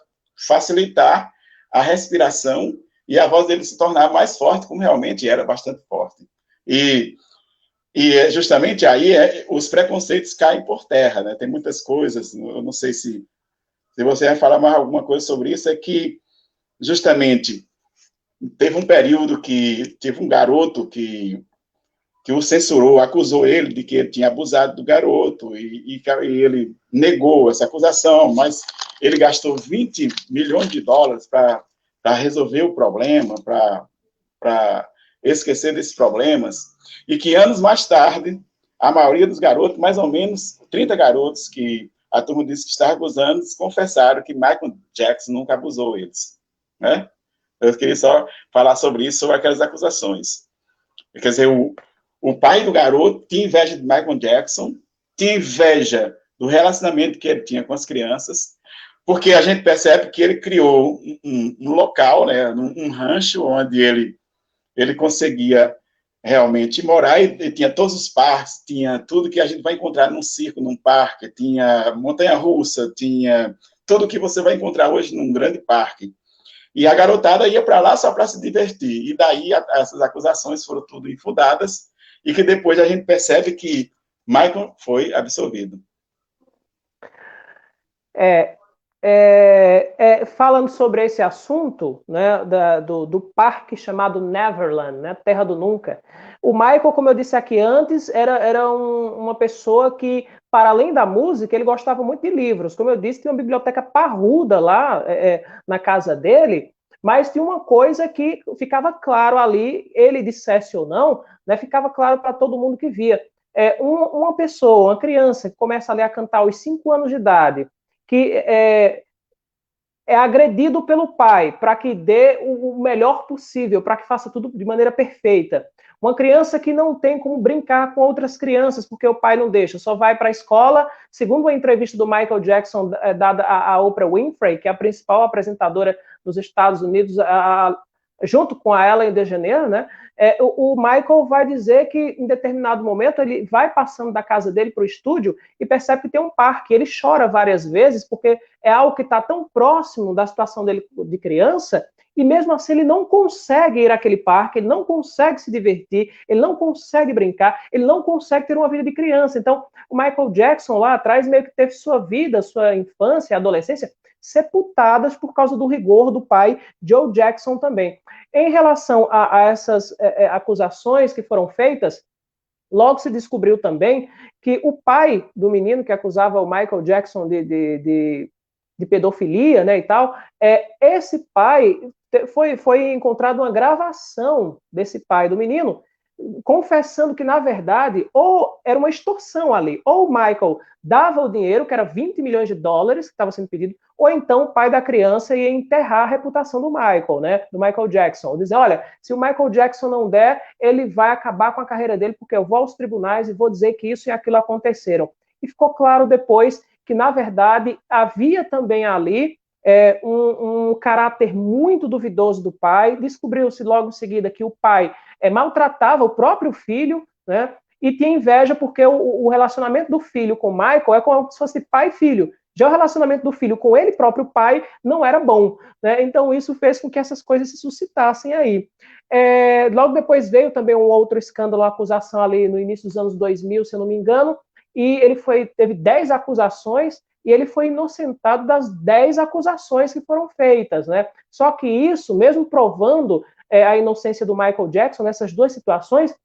facilitar a respiração e a voz dele se tornar mais forte, como realmente era bastante forte. E justamente aí os preconceitos caem por terra, né? Tem muitas coisas, eu não sei se você vai falar mais alguma coisa sobre isso, é que justamente teve um período que teve um garoto que o censurou, acusou ele de que ele tinha abusado do garoto, e ele negou essa acusação, mas ele gastou $20 milhões para resolver o problema, para esquecer desses problemas, e que anos mais tarde, a maioria dos garotos, mais ou menos 30 garotos que a turma disse que estava abusando, confessaram que Michael Jackson nunca abusou eles, né? Eu queria só falar sobre isso, sobre aquelas acusações. Quer dizer, o pai do garoto tinha inveja de Michael Jackson, tinha inveja do relacionamento que ele tinha com as crianças, porque a gente percebe que ele criou um local, né, um rancho, onde ele conseguia realmente morar, e tinha todos os parques, tinha tudo que a gente vai encontrar num circo, num parque, tinha montanha-russa, tinha tudo que você vai encontrar hoje num grande parque. E a garotada ia para lá só para se divertir. E daí essas acusações foram tudo infundadas, e que depois a gente percebe que Michael foi absolvido. Falando sobre esse assunto, né, do parque chamado Neverland, né, Terra do Nunca, o Michael, como eu disse aqui antes, era uma pessoa que, para além da música, ele gostava muito de livros. Como eu disse, tinha uma biblioteca parruda lá na casa dele, mas tinha uma coisa que ficava claro ali, ele dissesse ou não, né, ficava claro para todo mundo que via. Uma pessoa, uma criança, que começa ali a cantar aos 5 anos de idade, que é agredido pelo pai para que dê o melhor possível, para que faça tudo de maneira perfeita. Uma criança que não tem como brincar com outras crianças, porque o pai não deixa, só vai para a escola. Segundo a entrevista do Michael Jackson, dada a Oprah Winfrey, que é a principal apresentadora dos Estados Unidos, junto com a Ellen DeGeneres, né? O Michael vai dizer que, em determinado momento, ele vai passando da casa dele para o estúdio e percebe que tem um parque. Ele chora várias vezes, porque é algo que está tão próximo da situação dele de criança, e mesmo assim ele não consegue ir àquele parque, ele não consegue se divertir, ele não consegue brincar, ele não consegue ter uma vida de criança. Então, o Michael Jackson lá atrás meio que teve sua vida, sua infância, adolescência, sepultadas por causa do rigor do pai, Joe Jackson também. Em relação a essas acusações que foram feitas, logo se descobriu também que o pai do menino que acusava o Michael Jackson de pedofilia, né, e tal, esse pai foi encontrada uma gravação desse pai do menino confessando que, na verdade, ou era uma extorsão ali, ou o Michael dava o dinheiro, que era 20 milhões de dólares que estava sendo pedido, ou então o pai da criança ia enterrar a reputação do Michael, né, do Michael Jackson. Dizer, olha, se o Michael Jackson não der, ele vai acabar com a carreira dele, porque eu vou aos tribunais e vou dizer que isso e aquilo aconteceram. E ficou claro depois que, na verdade, havia também ali um caráter muito duvidoso do pai. Descobriu-se logo em seguida que o pai maltratava o próprio filho, né? E tinha inveja porque o relacionamento do filho com o Michael é como se fosse pai e filho. Já o relacionamento do filho com ele próprio pai não era bom, né? Então isso fez com que essas coisas se suscitassem aí. Logo depois veio também um outro escândalo, uma acusação ali no início dos anos 2000, se eu não me engano, e ele teve 10 acusações e ele foi inocentado das 10 acusações que foram feitas, né? Só que isso, mesmo provando a inocência do Michael Jackson nessas duas situações,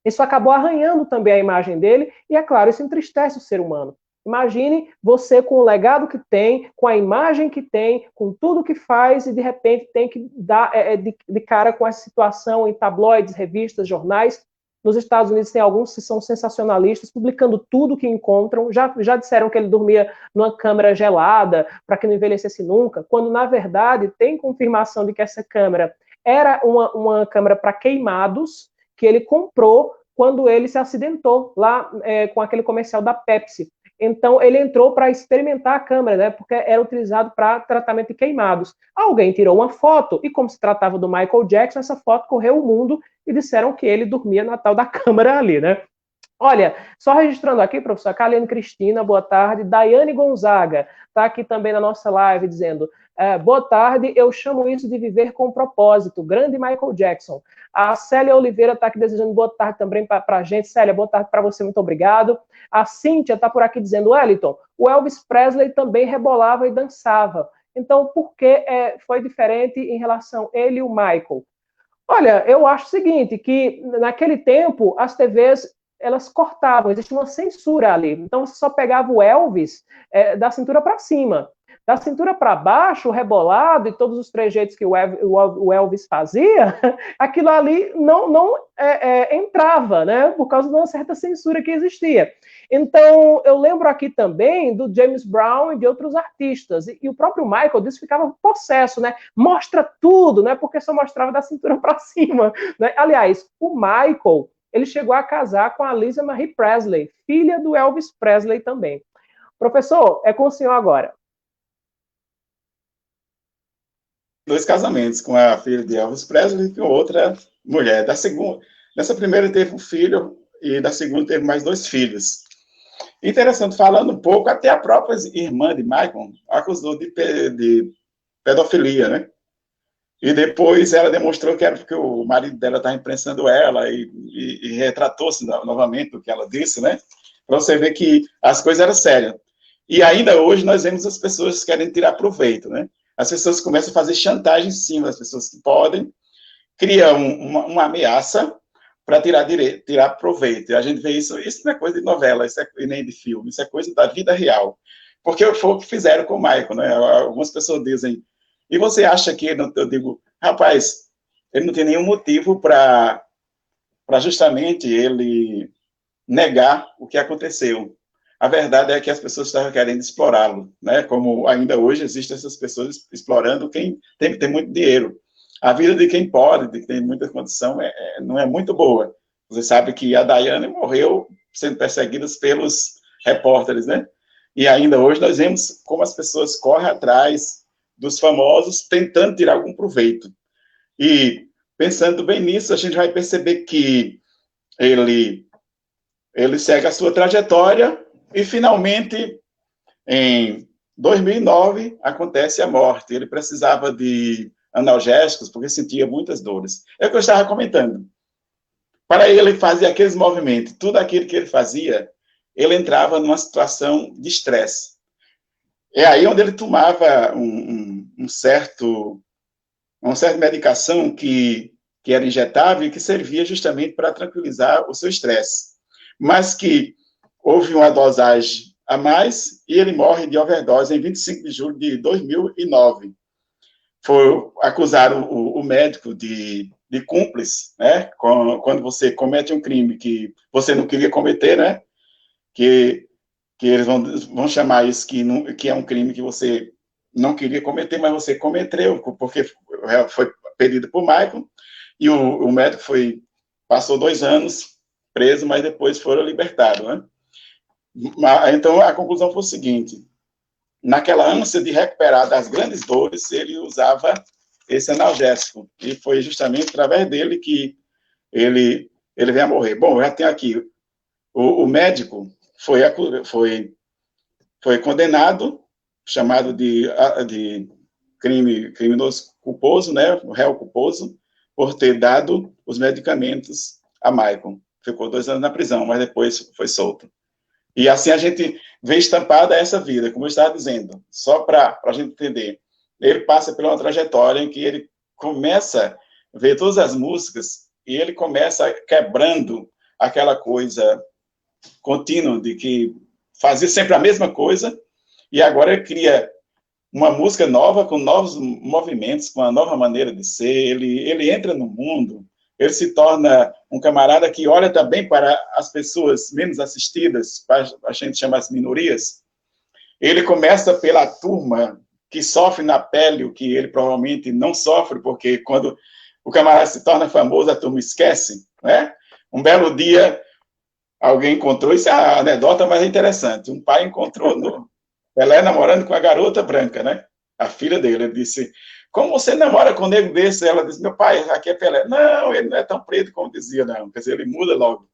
isso acabou arranhando também a imagem dele, e é claro, isso entristece o ser humano. Imagine você com o legado que tem, com a imagem que tem, com tudo que faz, e de repente tem que dar de cara com essa situação em tabloides, revistas, jornais. Nos Estados Unidos tem alguns que são sensacionalistas, publicando tudo que encontram. Já disseram que ele dormia numa câmara gelada, para que não envelhecesse nunca, quando, na verdade, tem confirmação de que essa câmara era uma câmara para queimados, que ele comprou quando ele se acidentou lá com aquele comercial da Pepsi. Então, ele entrou para experimentar a câmera, né, porque era utilizado para tratamento de queimados. Alguém tirou uma foto, e como se tratava do Michael Jackson, essa foto correu o mundo e disseram que ele dormia na tal da câmara ali, né? Olha, só registrando aqui, professor, Kaliane Cristina, boa tarde. Daiane Gonzaga está aqui também na nossa live dizendo, boa tarde, eu chamo isso de viver com propósito. Grande Michael Jackson. A Célia Oliveira está aqui desejando boa tarde também para a gente. Célia, boa tarde para você, muito obrigado. A Cíntia está por aqui dizendo, Wellington, o Elvis Presley também rebolava e dançava. Então, por que foi diferente em relação a ele e o Michael? Olha, eu acho o seguinte, que naquele tempo as TVs elas cortavam, existia uma censura ali. Então você só pegava o Elvis da cintura para cima. Da cintura para baixo, o rebolado e todos os trejeitos que o Elvis fazia, aquilo ali não entrava, né? Por causa de uma certa censura que existia. Então, eu lembro aqui também do James Brown e de outros artistas. E o próprio Michael disse que ficava possesso, né? Mostra tudo, né? Porque só mostrava da cintura para cima. Né? Aliás, o Michael, ele chegou a casar com a Lisa Marie Presley, filha do Elvis Presley também. Professor, é com o senhor agora. 2 casamentos, com a filha de Elvis Presley e com outra mulher. Nessa primeira teve um filho e da segunda teve mais 2 filhos. Interessante, falando um pouco, até a própria irmã de Michael acusou de pedofilia, né? E depois ela demonstrou que era porque o marido dela estava imprensando ela e retratou-se novamente do que ela disse, né? Para você ver que as coisas eram sérias. E ainda hoje nós vemos as pessoas que querem tirar proveito, né? As pessoas começam a fazer chantagem em cima das pessoas que podem, criam uma ameaça para tirar proveito. E a gente vê isso não é coisa de novela, isso é nem de filme, isso é coisa da vida real. Porque foi o que fizeram com o Michael, né? Algumas pessoas dizem, e você acha que, eu digo, rapaz, ele não tem nenhum motivo para justamente ele negar o que aconteceu. A verdade é que as pessoas estavam querendo explorá-lo, né? Como ainda hoje existem essas pessoas explorando quem tem muito dinheiro. A vida de quem pode, de quem tem muita condição, não é muito boa. Você sabe que a Daiane morreu sendo perseguida pelos repórteres, né? E ainda hoje nós vemos como as pessoas correm atrás dos famosos tentando tirar algum proveito. E pensando bem nisso, a gente vai perceber que ele segue a sua trajetória e finalmente em 2009 acontece a morte. Ele precisava de analgésicos porque sentia muitas dores. É o que eu estava comentando. Para ele fazer aqueles movimentos, tudo aquilo que ele fazia, ele entrava numa situação de estresse. É aí onde ele tomava uma certa medicação que era injetável e que servia justamente para tranquilizar o seu estresse. Mas que houve uma dosagem a mais e ele morre de overdose em 25 de julho de 2009. Acusaram o médico de cúmplice, né? Quando você comete um crime que você não queria cometer, né? Que eles vão chamar isso que é um crime que você não queria cometer, mas você cometeu, porque foi pedido por Michael, e o médico passou 2 anos preso, mas depois foram libertados, né? Então, a conclusão foi o seguinte, naquela ânsia de recuperar das grandes dores, ele usava esse analgésico, e foi justamente através dele que ele veio a morrer. Bom, já tem aqui, o médico foi condenado, chamado de criminoso culposo, né, o réu culposo, por ter dado os medicamentos a Michael. Ficou 2 anos na prisão, mas depois foi solto. E assim a gente vê estampada essa vida, como eu estava dizendo, só para a gente entender. Ele passa por uma trajetória em que ele começa a ver todas as músicas e ele começa quebrando aquela coisa contínua de que fazia sempre a mesma coisa e agora ele cria uma música nova, com novos movimentos, com uma nova maneira de ser, ele entra no mundo, ele se torna um camarada que olha também para as pessoas menos assistidas, para a gente chamar as minorias. Ele começa pela turma que sofre na pele o que ele provavelmente não sofre, porque quando o camarada se torna famoso, a turma esquece, né? Um belo dia, alguém encontrou, isso é a anedota, mas é interessante, um pai encontrou Pelé namorando com a garota branca, né? A filha dele. Ele disse, como você namora com um negro desse? Ela disse, meu pai, aqui é Pelé. Não, ele não é tão preto como dizia, não. Quer dizer, ele muda logo.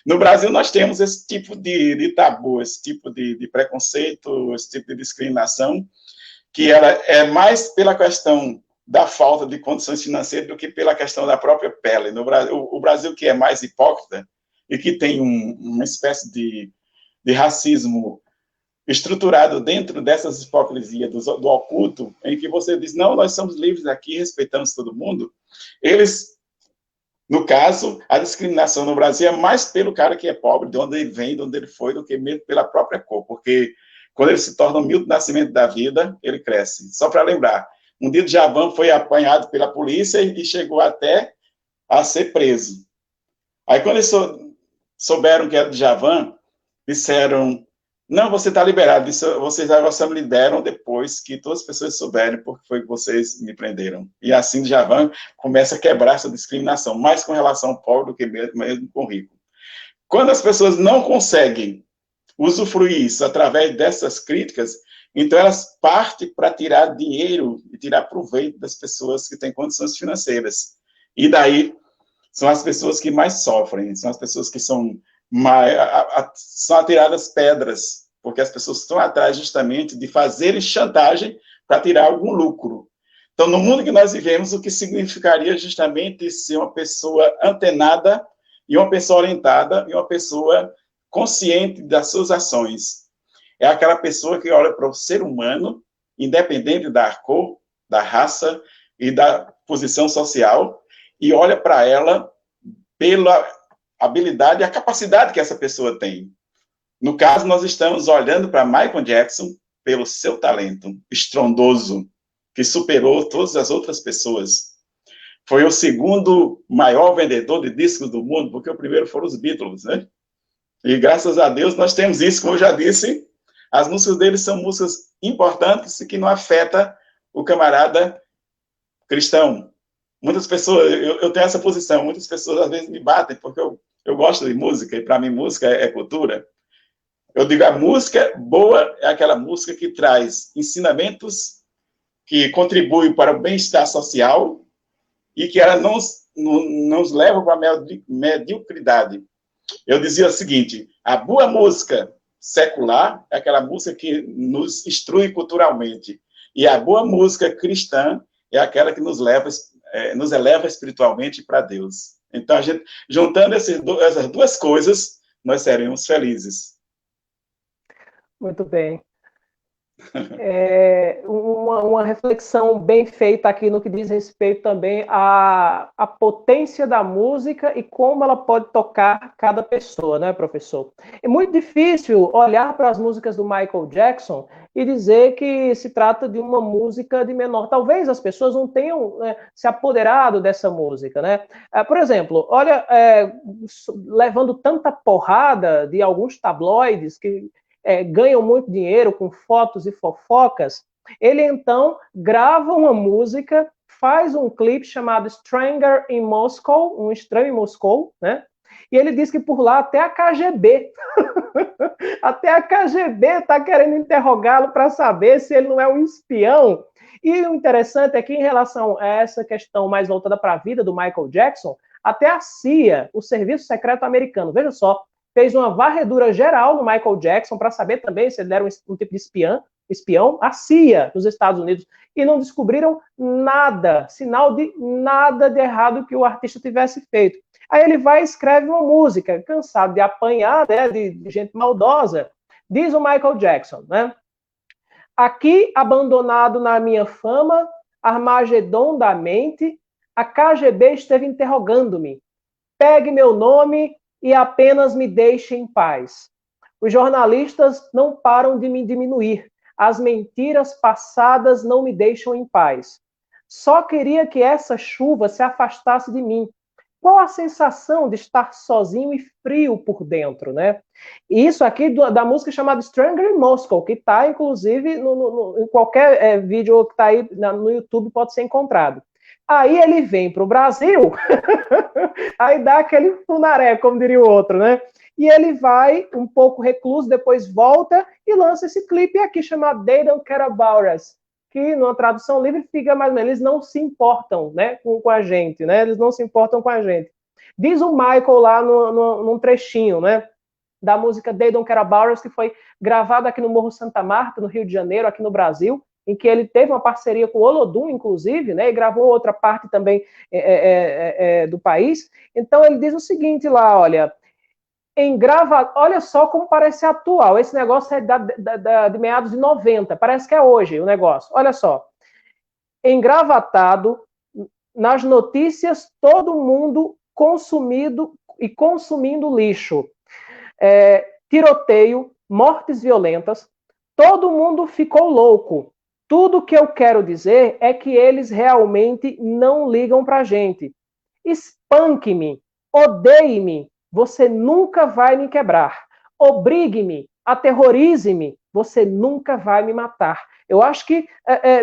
No Brasil, nós temos esse tipo de tabu, esse tipo de preconceito, esse tipo de discriminação, que ela é mais pela questão da falta de condições financeiras do que pela questão da própria pele. No Brasil, o Brasil, que é mais hipócrita e que tem uma espécie de racismo estruturado dentro dessas hipocrisias do oculto, em que você diz, não, nós somos livres aqui, respeitamos todo mundo, eles, no caso, a discriminação no Brasil é mais pelo cara que é pobre, de onde ele vem, de onde ele foi, do que mesmo pela própria cor, porque quando ele se torna o Milton Nascimento da vida, ele cresce. Só para lembrar, um dia o Djavan foi apanhado pela polícia e chegou até a ser preso. Aí quando eles souberam que era o Djavan, disseram, não, você está liberado, vocês só me liberam depois que todas as pessoas souberem porque foi que vocês me prenderam. E assim Djavan começa a quebrar essa discriminação, mais com relação ao pobre do que mesmo com o rico. Quando as pessoas não conseguem usufruir isso através dessas críticas, então elas partem para tirar dinheiro e tirar proveito das pessoas que têm condições financeiras. E daí são as pessoas que mais sofrem, são as pessoas que são atiradas pedras, porque as pessoas estão atrás justamente de fazerem chantagem para tirar algum lucro. Então, no mundo que nós vivemos, o que significaria justamente ser uma pessoa antenada e uma pessoa orientada e uma pessoa consciente das suas ações. É aquela pessoa que olha para o ser humano, independente da cor, da raça e da posição social, e olha para ela pela habilidade e a capacidade que essa pessoa tem. No caso, nós estamos olhando para Michael Jackson pelo seu talento estrondoso, que superou todas as outras pessoas. Foi o segundo maior vendedor de discos do mundo, porque o primeiro foram os Beatles, né? E graças a Deus nós temos isso, como eu já disse, as músicas dele são músicas importantes e que não afetam o camarada cristão. Muitas pessoas, eu tenho essa posição, muitas pessoas às vezes me batem, porque eu gosto de música, e para mim música é cultura. Eu digo, a música boa é aquela música que traz ensinamentos, que contribui para o bem-estar social e que ela não nos leva para a mediocridade. Eu dizia o seguinte, a boa música secular é aquela música que nos instrui culturalmente, e a boa música cristã é aquela que nos eleva espiritualmente para Deus. Então, a gente, juntando essas duas coisas, nós seremos felizes. Muito bem. Uma reflexão bem feita aqui no que diz respeito também à potência da música e como ela pode tocar cada pessoa, né, professor? É muito difícil olhar para as músicas do Michael Jackson e dizer que se trata de uma música de menor. Talvez as pessoas não tenham, né, se apoderado dessa música, né? Por exemplo, olha, levando tanta porrada de alguns tabloides que ganham muito dinheiro com fotos e fofocas, ele então grava uma música, faz um clipe chamado Stranger in Moscow, um estranho em Moscou, né? E ele diz que por lá até a KGB, até a KGB está querendo interrogá-lo para saber se ele não é um espião. E o interessante é que em relação a essa questão mais voltada para a vida do Michael Jackson, até a CIA, o Serviço Secreto Americano, veja só, fez uma varredura geral no Michael Jackson para saber também se ele era um tipo de espião, a CIA dos Estados Unidos, e não descobriram nada, sinal de nada de errado que o artista tivesse feito. Aí ele vai e escreve uma música, cansado de apanhar, né, de gente maldosa, diz o Michael Jackson, né? Aqui, abandonado na minha fama, Armagedon da mente, a KGB esteve interrogando-me. Pegue meu nome e apenas me deixe em paz. Os jornalistas não param de me diminuir. As mentiras passadas não me deixam em paz. Só queria que essa chuva se afastasse de mim. Qual a sensação de estar sozinho e frio por dentro, né? Isso aqui da música chamada Stranger in Moscow, que está, inclusive, em qualquer vídeo que está aí no YouTube, pode ser encontrado. Aí ele vem para o Brasil, aí dá aquele funaré, como diria o outro, né? E ele vai um pouco recluso, depois volta e lança esse clipe aqui chamado They Don't Care About Us, que numa tradução livre fica mais ou menos, eles não se importam, né, com a gente, né? Eles não se importam com a gente. Diz o Michael lá num trechinho, né, da música They Don't Care About Us, que foi gravada aqui no Morro Santa Marta, no Rio de Janeiro, aqui no Brasil, em que ele teve uma parceria com o Olodum, inclusive, né, e gravou outra parte também do país. Então ele diz o seguinte lá, olha, olha só como parece atual, esse negócio é de meados de 90, parece que é hoje o negócio, olha só, engravatado, nas notícias, todo mundo consumindo lixo, tiroteio, mortes violentas, todo mundo ficou louco. Tudo que eu quero dizer é que eles realmente não ligam pra gente. Espanque-me, odeie-me, você nunca vai me quebrar. Obrigue-me, aterrorize-me, você nunca vai me matar. Eu acho que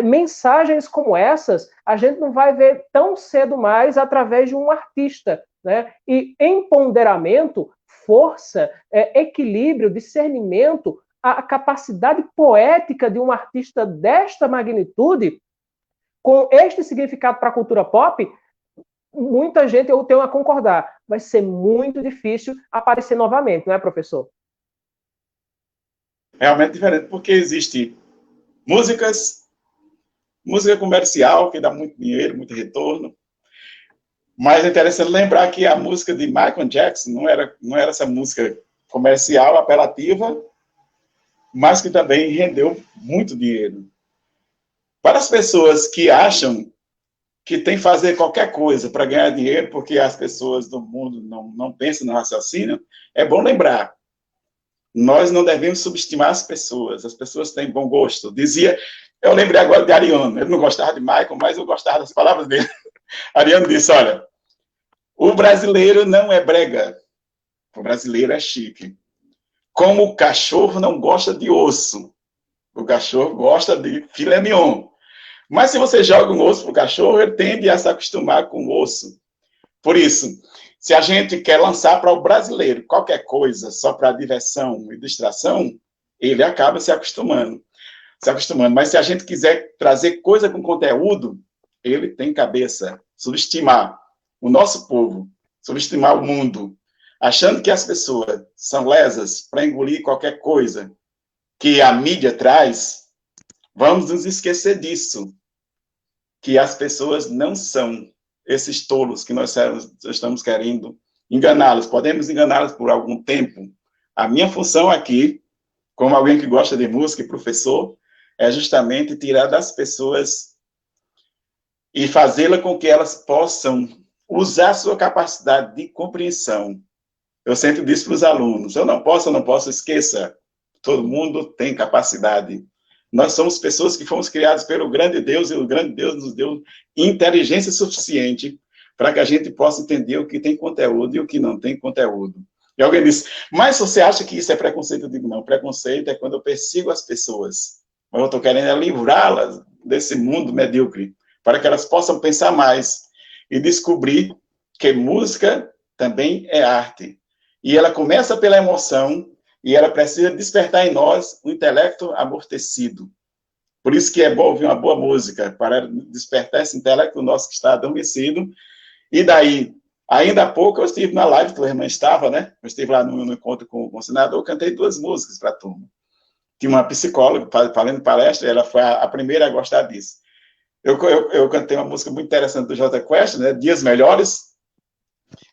mensagens como essas a gente não vai ver tão cedo mais através de um artista, né? E empoderamento, força, equilíbrio, discernimento, a capacidade poética de um artista desta magnitude, com este significado para a cultura pop, muita gente, eu tenho a concordar, vai ser muito difícil aparecer novamente, não é, professor? Realmente diferente, porque existem músicas música comercial, que dá muito dinheiro, muito retorno. Mas é interessante lembrar que a música de Michael Jackson não era essa música comercial, apelativa, mas que também rendeu muito dinheiro. Para as pessoas que acham que tem que fazer qualquer coisa para ganhar dinheiro, porque as pessoas do mundo não pensam no raciocínio, é bom lembrar, nós não devemos subestimar as pessoas têm bom gosto. Eu lembrei agora de Ariano, eu não gostava de Michael, mas eu gostava das palavras dele. Ariano disse, olha, o brasileiro não é brega, o brasileiro é chique. Como o cachorro não gosta de osso, o cachorro gosta de filé mignon. Mas se você joga um osso para o cachorro, ele tende a se acostumar com o osso. Por isso, se a gente quer lançar para o brasileiro qualquer coisa só para diversão e distração, ele acaba se acostumando. Mas se a gente quiser trazer coisa com conteúdo, ele tem cabeça. Subestimar o nosso povo, subestimar o mundo, achando que as pessoas são lesas para engolir qualquer coisa que a mídia traz, vamos nos esquecer disso, que as pessoas não são esses tolos que nós estamos querendo enganá-los. Podemos enganá-los por algum tempo. A minha função aqui, como alguém que gosta de música e professor, é justamente tirar das pessoas e fazê-la com que elas possam usar sua capacidade de compreensão. Eu sempre disse para os alunos, eu não posso, esqueça. Todo mundo tem capacidade. Nós somos pessoas que fomos criadas pelo grande Deus, e o grande Deus nos deu inteligência suficiente para que a gente possa entender o que tem conteúdo e o que não tem conteúdo. E alguém disse, mas você acha que isso é preconceito? Eu digo, não, preconceito é quando eu persigo as pessoas. Mas eu estou querendo livrá-las desse mundo medíocre, para que elas possam pensar mais e descobrir que música também é arte. E ela começa pela emoção, e ela precisa despertar em nós o intelecto amortecido. Por isso que é bom ouvir uma boa música, para despertar esse intelecto nosso que está adormecido. E daí, ainda há pouco, eu estive na live que a irmã estava, né? Eu estive lá no encontro com o senador, cantei 2 músicas para a turma. Tinha uma psicóloga falando palestra, e ela foi a primeira a gostar disso. Eu cantei uma música muito interessante do Jota Quest, né? Dias Melhores.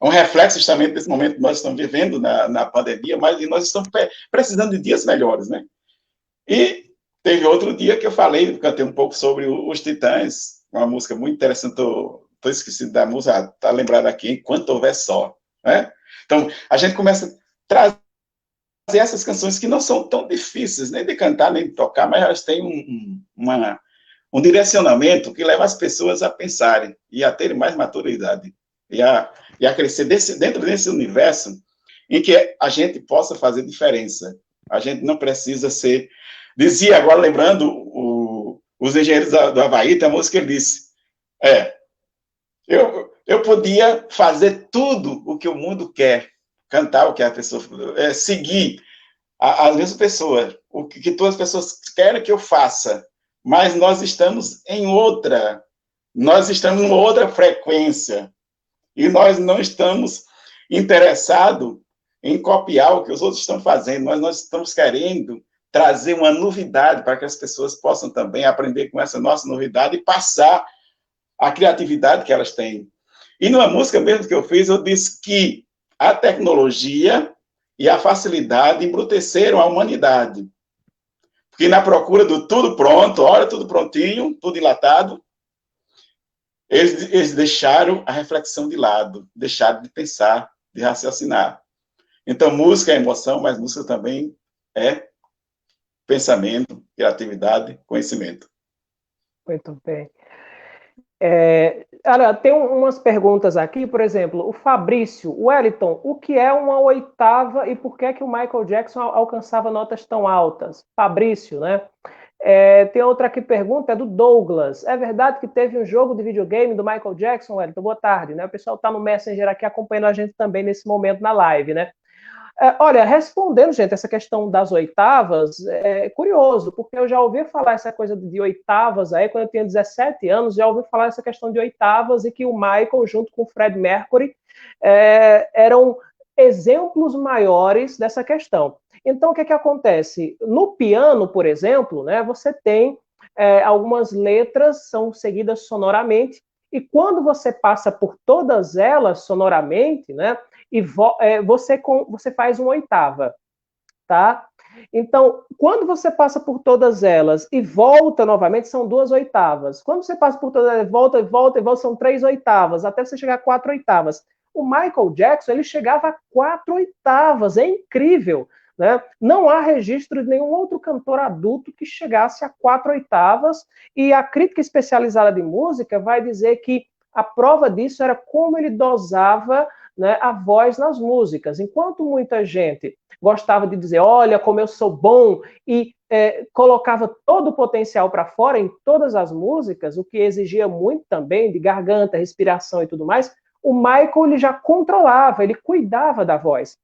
É um reflexo justamente desse momento que nós estamos vivendo na pandemia, mas nós estamos precisando de dias melhores, né? E teve outro dia que eu cantei um pouco sobre os Titãs, uma música muito interessante, estou esquecido da música, está lembrado aqui, Enquanto Houver Sol, né? Então, a gente começa a trazer essas canções que não são tão difíceis, nem de cantar, nem de tocar, mas elas têm um direcionamento que leva as pessoas a pensarem e a terem mais maturidade e a crescer dentro desse universo em que a gente possa fazer diferença. A gente não precisa ser... Dizia, agora lembrando, os engenheiros do Havaí, tem a música que ele disse, eu podia fazer tudo o que o mundo quer, cantar o que a pessoa... seguir as mesmas pessoas, o que todas as pessoas querem que eu faça, mas nós estamos numa outra frequência, e nós não estamos interessados em copiar o que os outros estão fazendo, mas nós estamos querendo trazer uma novidade para que as pessoas possam também aprender com essa nossa novidade e passar a criatividade que elas têm. E numa música mesmo que eu fiz, eu disse que a tecnologia e a facilidade embruteceram a humanidade. Porque na procura do tudo pronto, olha, tudo prontinho, tudo enlatado, eles deixaram a reflexão de lado, deixaram de pensar, de raciocinar. Então, música é emoção, mas música também é pensamento, criatividade, conhecimento. Muito bem. Olha, tem umas perguntas aqui, por exemplo, o Fabrício, Wellington, o que é uma oitava e por que é que o Michael Jackson alcançava notas tão altas? Fabrício, né? Tem outra aqui pergunta, é do Douglas. É verdade que teve um jogo de videogame do Michael Jackson, Wellington? Boa tarde, né? O pessoal está no Messenger aqui acompanhando a gente também nesse momento na live, né? Olha, respondendo, gente, essa questão das oitavas, é curioso, porque eu já ouvi falar essa coisa de oitavas aí, quando eu tinha 17 anos, já ouvi falar essa questão de oitavas e que o Michael, junto com o Fred Mercury, eram exemplos maiores dessa questão. Então, o que acontece? No piano, por exemplo, né, você tem algumas letras são seguidas sonoramente, e quando você passa por todas elas sonoramente, né, e você faz uma oitava, tá? Então, quando você passa por todas elas e volta novamente, são 2 oitavas. Quando você passa por todas elas, volta e volta e volta, são 3 oitavas, até você chegar a 4 oitavas. O Michael Jackson, ele chegava a 4 oitavas, é incrível, né? Não há registro de nenhum outro cantor adulto que chegasse a 4 oitavas, e a crítica especializada de música vai dizer que a prova disso era como ele dosava, né, a voz nas músicas. Enquanto muita gente gostava de dizer, olha como eu sou bom, e colocava todo o potencial para fora em todas as músicas, o que exigia muito também de garganta, respiração e tudo mais, o Michael ele já controlava, ele cuidava da voz,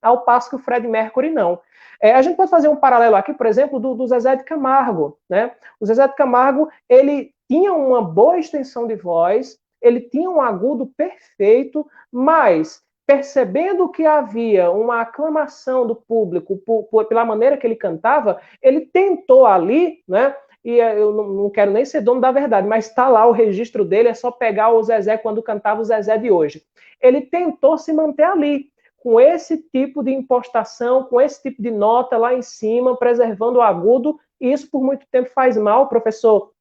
ao passo que o Fred Mercury não. A gente pode fazer um paralelo aqui, por exemplo, do Zezé de Camargo, né? O Zezé de Camargo, ele tinha uma boa extensão de voz, ele tinha um agudo perfeito, mas percebendo que havia uma aclamação do público pela maneira que ele cantava, ele tentou ali, né? E eu não quero nem ser dono da verdade, mas está lá o registro dele, é só pegar o Zezé quando cantava o Zezé de hoje. Ele tentou se manter ali, com esse tipo de impostação, com esse tipo de nota lá em cima, preservando o agudo, e isso por muito tempo faz mal, o professor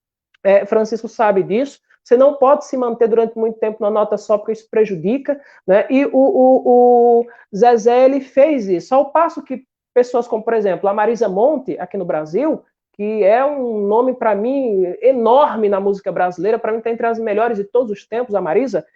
Francisco sabe disso. Você não pode se manter durante muito tempo na nota só, porque isso prejudica, né? E o Zezé, ele fez isso. Ao passo que pessoas como, por exemplo, a Marisa Monte, aqui no Brasil, que é um nome, para mim, enorme na música brasileira, para mim está entre as melhores de todos os tempos, a Marisa.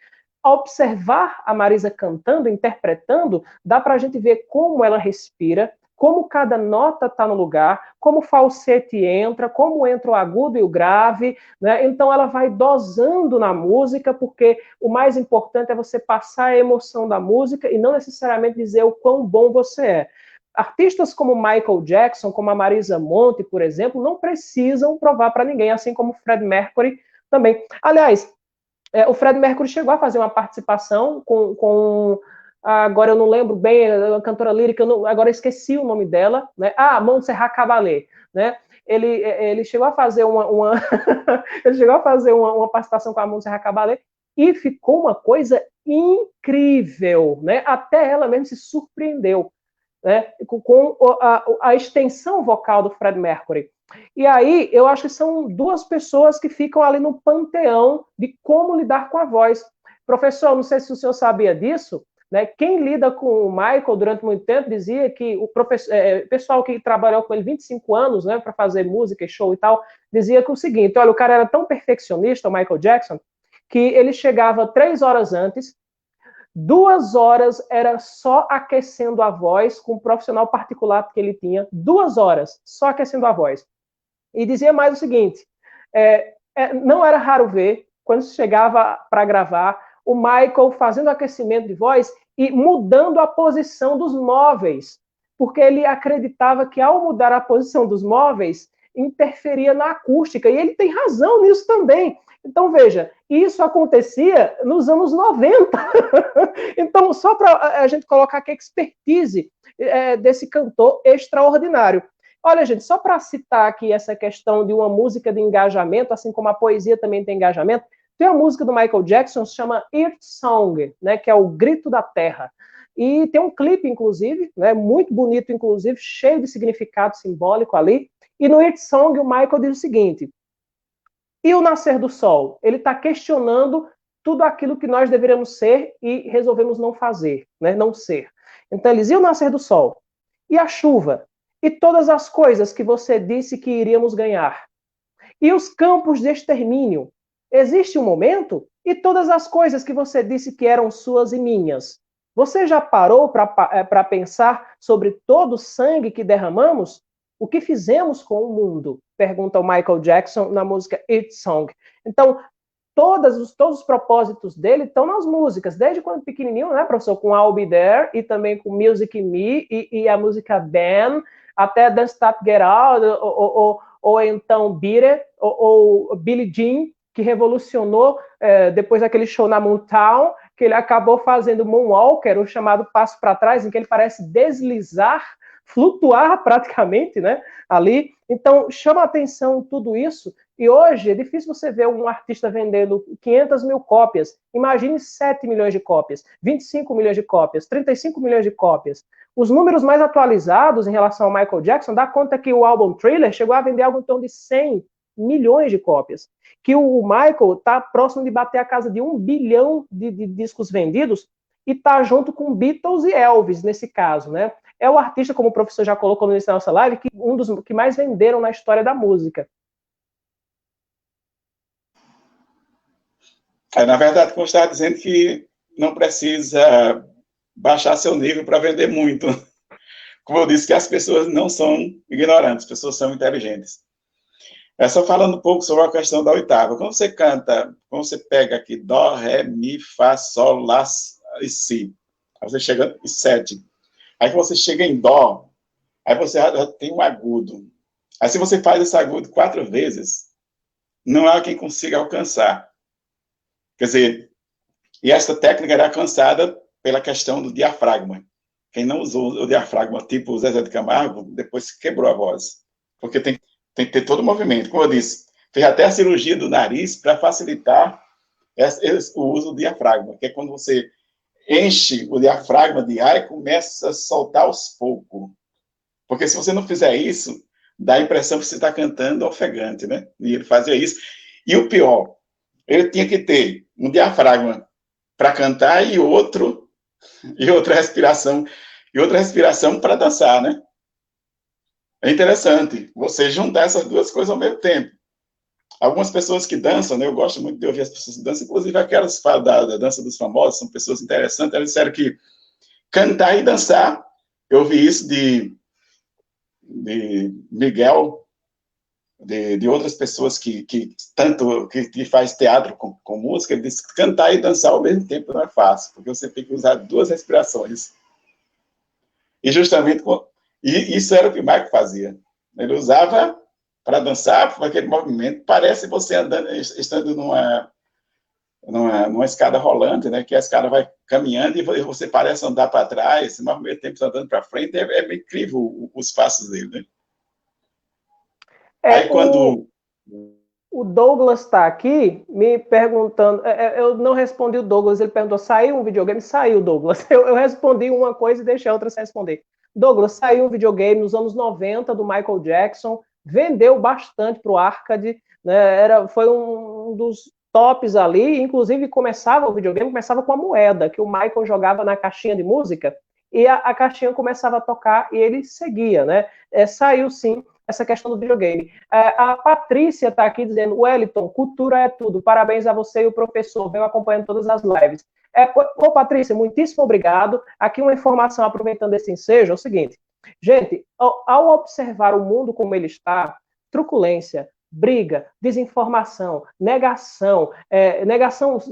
Ao observar a Marisa cantando, interpretando, dá para a gente ver como ela respira, como cada nota está no lugar, como o falsete entra, como entra o agudo e o grave, né? Então ela vai dosando na música, porque o mais importante é você passar a emoção da música e não necessariamente dizer o quão bom você é. Artistas como Michael Jackson, como a Marisa Monte, por exemplo, não precisam provar para ninguém, assim como Fred Mercury também. Aliás, o Fred Mercury chegou a fazer uma participação com agora eu não lembro bem, a cantora lírica, agora eu esqueci o nome dela, né? Montserrat Caballé, né? Ele chegou a fazer ele chegou a fazer uma participação com a Montserrat Caballé e ficou uma coisa incrível, né? Até ela mesmo se surpreendeu, né? Com a extensão vocal do Fred Mercury. E aí, eu acho que são duas pessoas que ficam ali no panteão de como lidar com a voz. Professor, não sei se o senhor sabia disso, né? Quem lida com o Michael durante muito tempo dizia que o pessoal que trabalhou com ele 25 anos, né, para fazer música e show e tal, dizia que o seguinte, olha, o cara era tão perfeccionista, o Michael Jackson, que ele chegava 3 horas antes, 2 horas era só aquecendo a voz com um profissional particular que ele tinha, 2 horas só aquecendo a voz. E dizia mais o seguinte, não era raro ver, quando chegava para gravar, o Michael fazendo aquecimento de voz e mudando a posição dos móveis, porque ele acreditava que ao mudar a posição dos móveis, interferia na acústica, e ele tem razão nisso também. Então, veja, isso acontecia nos anos 90. Então, só para a gente colocar aqui a expertise desse cantor extraordinário. Olha, gente, só para citar aqui essa questão de uma música de engajamento, assim como a poesia também tem engajamento, tem a música do Michael Jackson, se chama Earth Song, né, que é o grito da terra. E tem um clipe, inclusive, né, muito bonito, inclusive, cheio de significado simbólico ali. E no Earth Song, o Michael diz o seguinte, e o nascer do sol? Ele está questionando tudo aquilo que nós deveríamos ser e resolvemos não fazer, né, não ser. Então, eles iam nascer do sol. E a chuva? E todas as coisas que você disse que iríamos ganhar? E os campos de extermínio? Existe um momento? E todas as coisas que você disse que eram suas e minhas? Você já parou para pensar sobre todo o sangue que derramamos? O que fizemos com o mundo? Pergunta o Michael Jackson na música Earth Song. Então, todos os propósitos dele estão nas músicas, desde quando pequenininho, né, professor? Com I'll Be There e também com Music Me e a música Ben, até Don't Stop Get Out, ou então Beat It, ou Billie Jean, que revolucionou depois daquele show na Motown, que ele acabou fazendo Moonwalker, o chamado passo para trás, em que ele parece deslizar, flutuar praticamente, né, ali. Então, chama atenção tudo isso, e hoje é difícil você ver um artista vendendo 500 mil cópias. Imagine 7 milhões de cópias, 25 milhões de cópias, 35 milhões de cópias. Os números mais atualizados em relação ao Michael Jackson dá conta que o álbum Thriller chegou a vender algo em torno de 100 milhões de cópias. Que o Michael está próximo de bater a casa de 1 bilhão de discos vendidos e está junto com Beatles e Elvis, nesse caso, né? É o artista, como o professor já colocou no início da nossa live, que um dos que mais venderam na história da música. Na verdade, como estava dizendo, que não precisa baixar seu nível para vender muito. Como eu disse, que as pessoas não são ignorantes, as pessoas são inteligentes. Só falando um pouco sobre a questão da oitava. Quando você canta, quando você pega aqui Dó, Ré, Mi, Fá, Sol, Lá e Si, aí você chega em 7. Aí que você chega em Dó, aí você já tem um agudo. Aí se você faz esse agudo 4 vezes, não há quem consiga alcançar. Quer dizer, e essa técnica era alcançada pela questão do diafragma. Quem não usou o diafragma, tipo o Zezé de Camargo, depois quebrou a voz. Porque tem que ter todo o movimento. Como eu disse, fez até a cirurgia do nariz para facilitar o uso do diafragma, que é quando você enche o diafragma de ar e começa a soltar aos poucos. Porque se você não fizer isso, dá a impressão que você está cantando ofegante, né? E ele fazia isso. E o pior, ele tinha que ter um diafragma para cantar e outra respiração para dançar, né? É interessante você juntar essas duas coisas ao mesmo tempo. Algumas pessoas que dançam, né, eu gosto muito de ouvir as pessoas que dançam, inclusive aquelas que falam da dança dos famosos, são pessoas interessantes, elas disseram que cantar e dançar, eu ouvi isso de Miguel, de outras pessoas que faz teatro com música, ele disse que cantar e dançar ao mesmo tempo não é fácil, porque você tem que usar 2 respirações. E justamente isso era o que o Michael fazia. Ele usava para dançar, com aquele movimento, parece você estando numa escada rolante, né, que a escada vai caminhando e você parece andar para trás, mas ao mesmo tempo andando para frente, é incrível os passos dele, né? Aí quando... O Douglas está aqui me perguntando, eu não respondi o Douglas, ele perguntou, saiu um videogame? Saiu, Douglas. Eu respondi uma coisa e deixei a outra sem responder. Douglas, saiu um videogame nos anos 90 do Michael Jackson, vendeu bastante para o arcade, né? Foi um dos tops ali, inclusive o videogame começava com a moeda, que o Michael jogava na caixinha de música, e a caixinha começava a tocar e ele seguia, né? Saiu sim essa questão do videogame. A Patrícia está aqui dizendo, Wellington, cultura é tudo, parabéns a você e o professor, venho acompanhando todas as lives. Patrícia, muitíssimo obrigado. Aqui uma informação, aproveitando esse ensejo, é o seguinte, gente, ao observar o mundo como ele está, truculência, briga, desinformação, negação,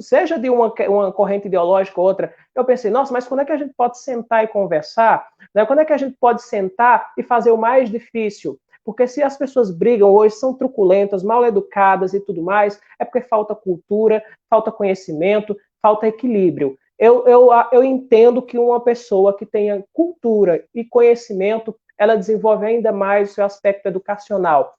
seja de uma corrente ideológica ou outra, eu pensei, nossa, mas quando é que a gente pode sentar e conversar? Né? Quando é que a gente pode sentar e fazer o mais difícil? Porque se as pessoas brigam hoje, são truculentas, mal educadas e tudo mais, é porque falta cultura, falta conhecimento, falta equilíbrio. Eu entendo que uma pessoa que tenha cultura e conhecimento, ela desenvolve ainda mais o seu aspecto educacional.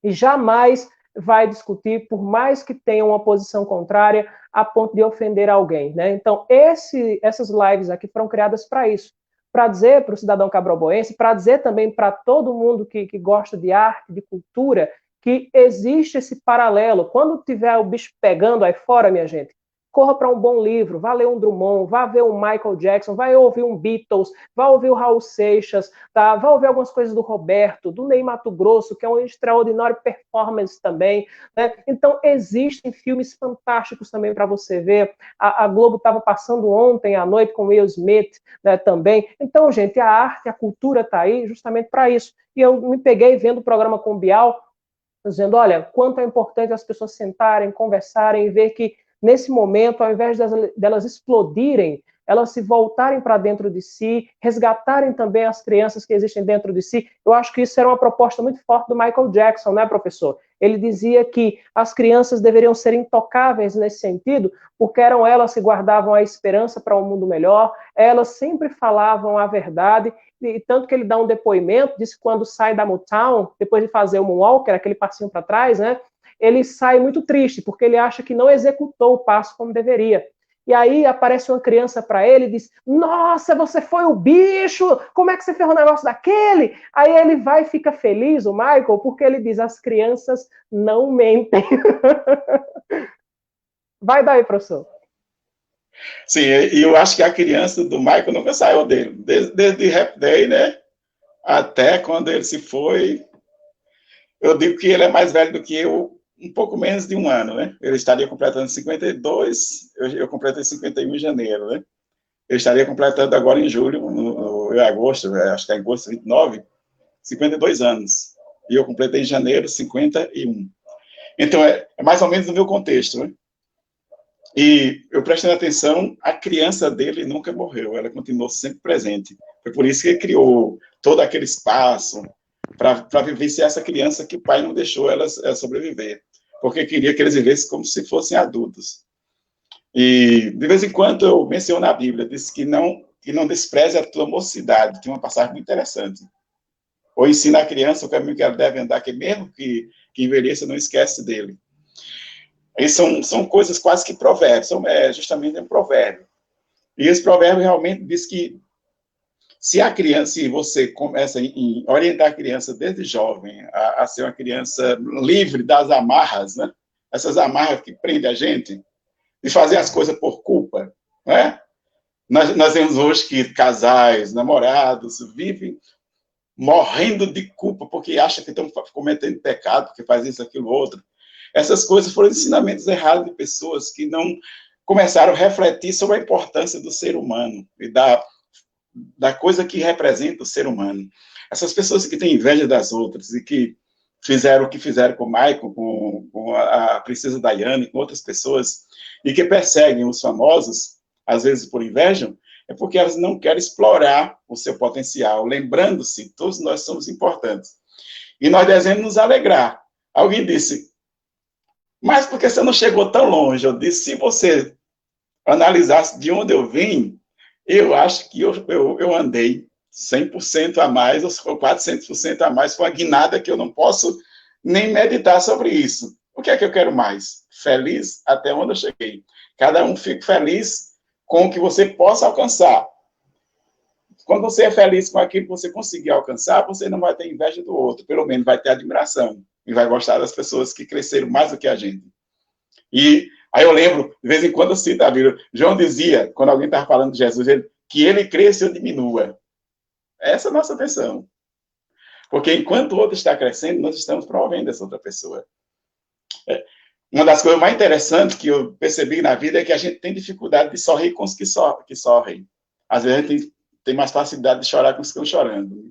E jamais vai discutir, por mais que tenha uma posição contrária, a ponto de ofender alguém, né? Então, essas lives aqui foram criadas para isso, para dizer para o cidadão cabroboense, para dizer também para todo mundo que gosta de arte, de cultura, que existe esse paralelo. Quando tiver o bicho pegando aí fora, minha gente, corra para um bom livro, vá ler um Drummond, vá ver um Michael Jackson, vai ouvir um Beatles, vá ouvir o Raul Seixas, tá? Vá ouvir algumas coisas do Roberto, do Ney Matogrosso, que é um extraordinário performance também, né? Então, existem filmes fantásticos também para você ver. A Globo estava passando ontem à noite com Will Smith, né, também. Então, gente, a arte, a cultura está aí justamente para isso. E eu me peguei vendo o programa com o Bial, dizendo, olha, quanto é importante as pessoas sentarem, conversarem e ver que nesse momento, ao invés delas explodirem, elas se voltarem para dentro de si, resgatarem também as crianças que existem dentro de si. Eu acho que isso era uma proposta muito forte do Michael Jackson, né, professor? Ele dizia que as crianças deveriam ser intocáveis nesse sentido, porque eram elas que guardavam a esperança para um mundo melhor, elas sempre falavam a verdade, e tanto que ele dá um depoimento, diz que quando sai da Motown, depois de fazer o Moonwalker, aquele passinho para trás, né, ele sai muito triste, porque ele acha que não executou o passo como deveria. E aí aparece uma criança para ele e diz, nossa, você foi o bicho, como é que você fez um negócio daquele? Aí ele vai e fica feliz, o Michael, porque ele diz, as crianças não mentem. Vai daí, professor. Sim, e eu acho que a criança do Michael nunca saiu dele, desde Happy Day, né, até quando ele se foi. Eu digo que ele é mais velho do que eu, um pouco menos de um ano, né? Ele estaria completando 52, eu completei 51 em janeiro, né? Eu estaria completando agora em julho, em agosto, acho que é agosto 29, 52 anos. E eu completei em janeiro 51. Então, é mais ou menos no meu contexto, né? E eu prestando atenção, a criança dele nunca morreu, ela continuou sempre presente. Foi por isso que ele criou todo aquele espaço para vivenciar essa criança que o pai não deixou ela sobreviver, porque queria que eles vivessem como se fossem adultos. E de vez em quando eu menciono na Bíblia, diz que não despreze a tua mocidade, tem uma passagem muito interessante. Ou ensina a criança o caminho que ela deve andar, que mesmo que envelheça, não esquece dele. E são coisas quase que provérbios, justamente um provérbio. E esse provérbio realmente diz que se você começa a orientar a criança desde jovem a ser uma criança livre das amarras, né? Essas amarras que prendem a gente, de fazer as coisas por culpa, né? Nós vemos hoje que casais, namorados, vivem morrendo de culpa porque acham que estão cometendo pecado, que faz isso, aquilo, outro. Essas coisas foram ensinamentos errados de pessoas que não começaram a refletir sobre a importância do ser humano e da coisa que representa o ser humano. Essas pessoas que têm inveja das outras e que fizeram o que fizeram com o Michael, com a princesa Diana e com outras pessoas, e que perseguem os famosos, às vezes por inveja, é porque elas não querem explorar o seu potencial, lembrando-se, todos nós somos importantes. E nós devemos nos alegrar. Alguém disse, mas por que você não chegou tão longe? Eu disse, se você analisasse de onde eu vim, eu acho que eu andei 100% a mais, ou 400% a mais, com a guinada que eu não posso nem meditar sobre isso. O que é que eu quero mais? Feliz até onde eu cheguei. Cada um fica feliz com o que você possa alcançar. Quando você é feliz com aquilo que você conseguir alcançar, você não vai ter inveja do outro, pelo menos vai ter admiração, e vai gostar das pessoas que cresceram mais do que a gente. E aí eu lembro, de vez em quando eu cito a Bíblia, João dizia, quando alguém estava falando de Jesus, que ele cresça e eu diminua. Essa é a nossa atenção. Porque enquanto o outro está crescendo, nós estamos promovendo essa outra pessoa. Uma das coisas mais interessantes que eu percebi na vida é que a gente tem dificuldade de sorrir com os que sorrem. Às vezes a gente tem mais facilidade de chorar com os que estão chorando.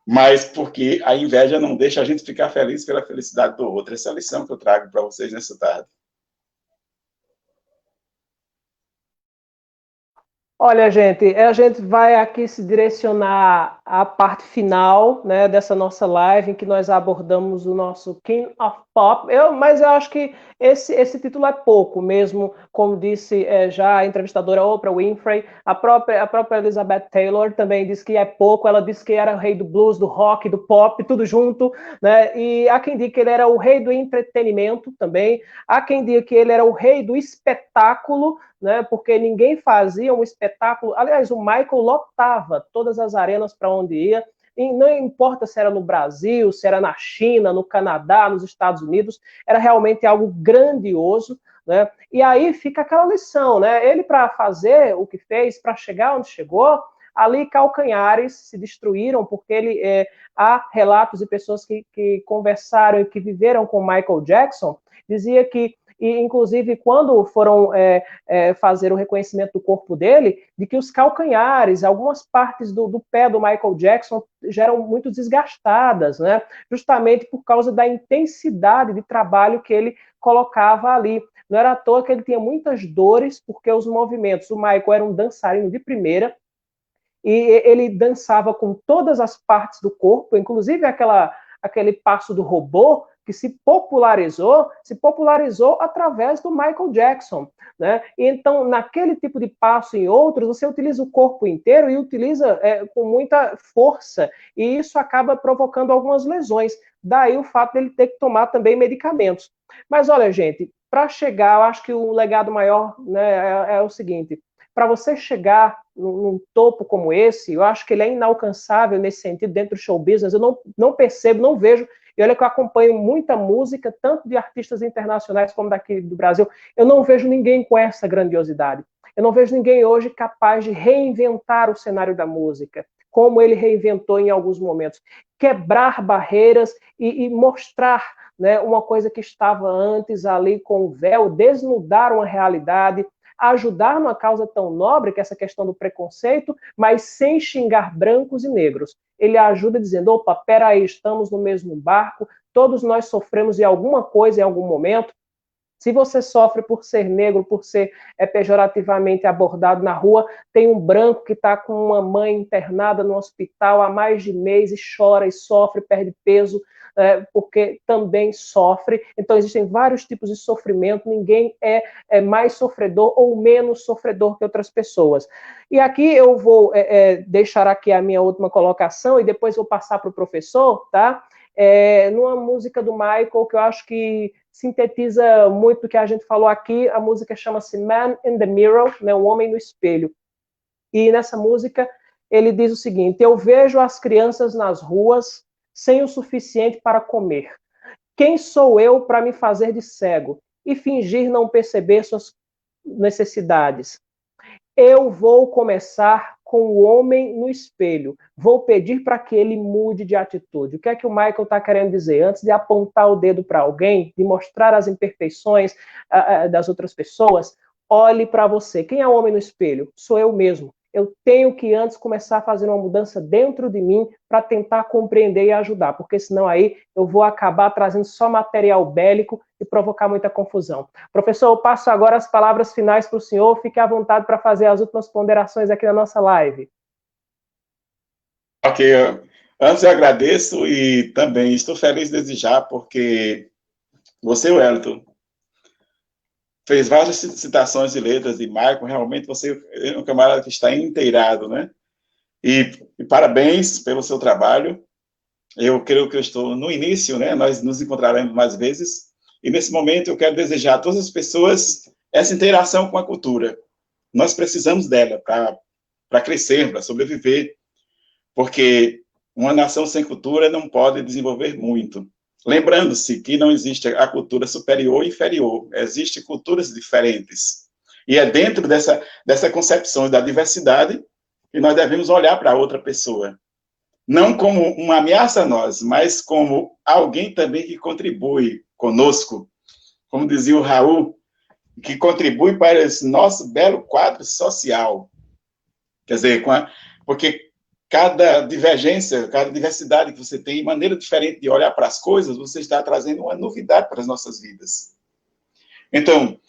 Mas porque a inveja não deixa a gente ficar feliz pela felicidade do outro. Essa é a lição que eu trago para vocês nessa tarde. Olha, gente, a gente vai aqui se direcionar à parte final, né, dessa nossa live, em que nós abordamos o nosso King of Pop. Mas eu acho que esse título é pouco mesmo, como disse já a entrevistadora Oprah Winfrey, a própria Elizabeth Taylor também disse que é pouco, ela disse que era o rei do blues, do rock, do pop, tudo junto, né, e há quem diga que ele era o rei do entretenimento também, há quem diga que ele era o rei do espetáculo, né, porque ninguém fazia um espetáculo. Aliás, o Michael lotava todas as arenas para onde ia, e não importa se era no Brasil, se era na China, no Canadá, nos Estados Unidos, era realmente algo grandioso, né? E aí fica aquela lição, né? Ele, para fazer o que fez, para chegar onde chegou, ali calcanhares se destruíram, porque há relatos de pessoas que conversaram e que viveram com Michael Jackson, dizia que, e inclusive quando foram fazer o reconhecimento do corpo dele, de que os calcanhares, algumas partes do pé do Michael Jackson já eram muito desgastadas, né? Justamente por causa da intensidade de trabalho que ele colocava ali. Não era à toa que ele tinha muitas dores, porque os movimentos, o Michael era um dançarino de primeira, e ele dançava com todas as partes do corpo, inclusive aquele passo do robô, que se popularizou através do Michael Jackson, né? Então, naquele tipo de passo e em outros, você utiliza o corpo inteiro e utiliza com muita força, e isso acaba provocando algumas lesões. Daí o fato dele ter que tomar também medicamentos. Mas olha, gente, para chegar, eu acho que o legado maior, né, é o seguinte: para você chegar num topo como esse, eu acho que ele é inalcançável nesse sentido, dentro do show business. Eu não percebo, não vejo. E olha que eu acompanho muita música, tanto de artistas internacionais como daqui do Brasil. Eu não vejo ninguém com essa grandiosidade. Eu não vejo ninguém hoje capaz de reinventar o cenário da música, como ele reinventou em alguns momentos. Quebrar barreiras e mostrar, né, uma coisa que estava antes ali com o véu, desnudar uma realidade, ajudar numa causa tão nobre, que é essa questão do preconceito, mas sem xingar brancos e negros. Ele ajuda dizendo, opa, peraí, estamos no mesmo barco, todos nós sofremos em alguma coisa, em algum momento. Se você sofre por ser negro, por ser pejorativamente abordado na rua, tem um branco que está com uma mãe internada no hospital há mais de mês e chora e sofre, perde peso, porque também sofre. Então, existem vários tipos de sofrimento, ninguém é mais sofredor ou menos sofredor que outras pessoas. E aqui eu vou deixar aqui a minha última colocação e depois vou passar para o professor, tá? Numa música do Michael, que eu acho que sintetiza muito do que a gente falou aqui. A música chama-se Man in the Mirror, né, o Homem no Espelho. E nessa música ele diz o seguinte: eu vejo as crianças nas ruas sem o suficiente para comer. Quem sou eu para me fazer de cego e fingir não perceber suas necessidades? Eu vou começar com o homem no espelho. Vou pedir para que ele mude de atitude. O que é que o Michael está querendo dizer? Antes de apontar o dedo para alguém, de mostrar as imperfeições das outras pessoas, olhe para você. Quem é o homem no espelho? Sou eu mesmo. Eu tenho que antes começar a fazer uma mudança dentro de mim para tentar compreender e ajudar, porque senão aí eu vou acabar trazendo só material bélico e provocar muita confusão. Professor, eu passo agora as palavras finais para o senhor. Fique à vontade para fazer as últimas ponderações aqui na nossa live. Ok, antes eu agradeço e também estou feliz de desejar, porque você, Wellington, fez várias citações de letras de Michael, realmente você é um camarada que está inteirado, né? E parabéns pelo seu trabalho. Eu creio que eu estou no início, né? Nós nos encontraremos mais vezes. E nesse momento eu quero desejar a todas as pessoas essa interação com a cultura. Nós precisamos dela para crescer, para sobreviver, porque uma nação sem cultura não pode desenvolver muito. Lembrando-se que não existe a cultura superior e inferior, existem culturas diferentes. E é dentro dessa concepção da diversidade que nós devemos olhar para a outra pessoa. Não como uma ameaça a nós, mas como alguém também que contribui conosco. Como dizia o Raul, que contribui para esse nosso belo quadro social. Quer dizer, porque cada divergência, cada diversidade que você tem, maneira diferente de olhar para as coisas, você está trazendo uma novidade para as nossas vidas. Então,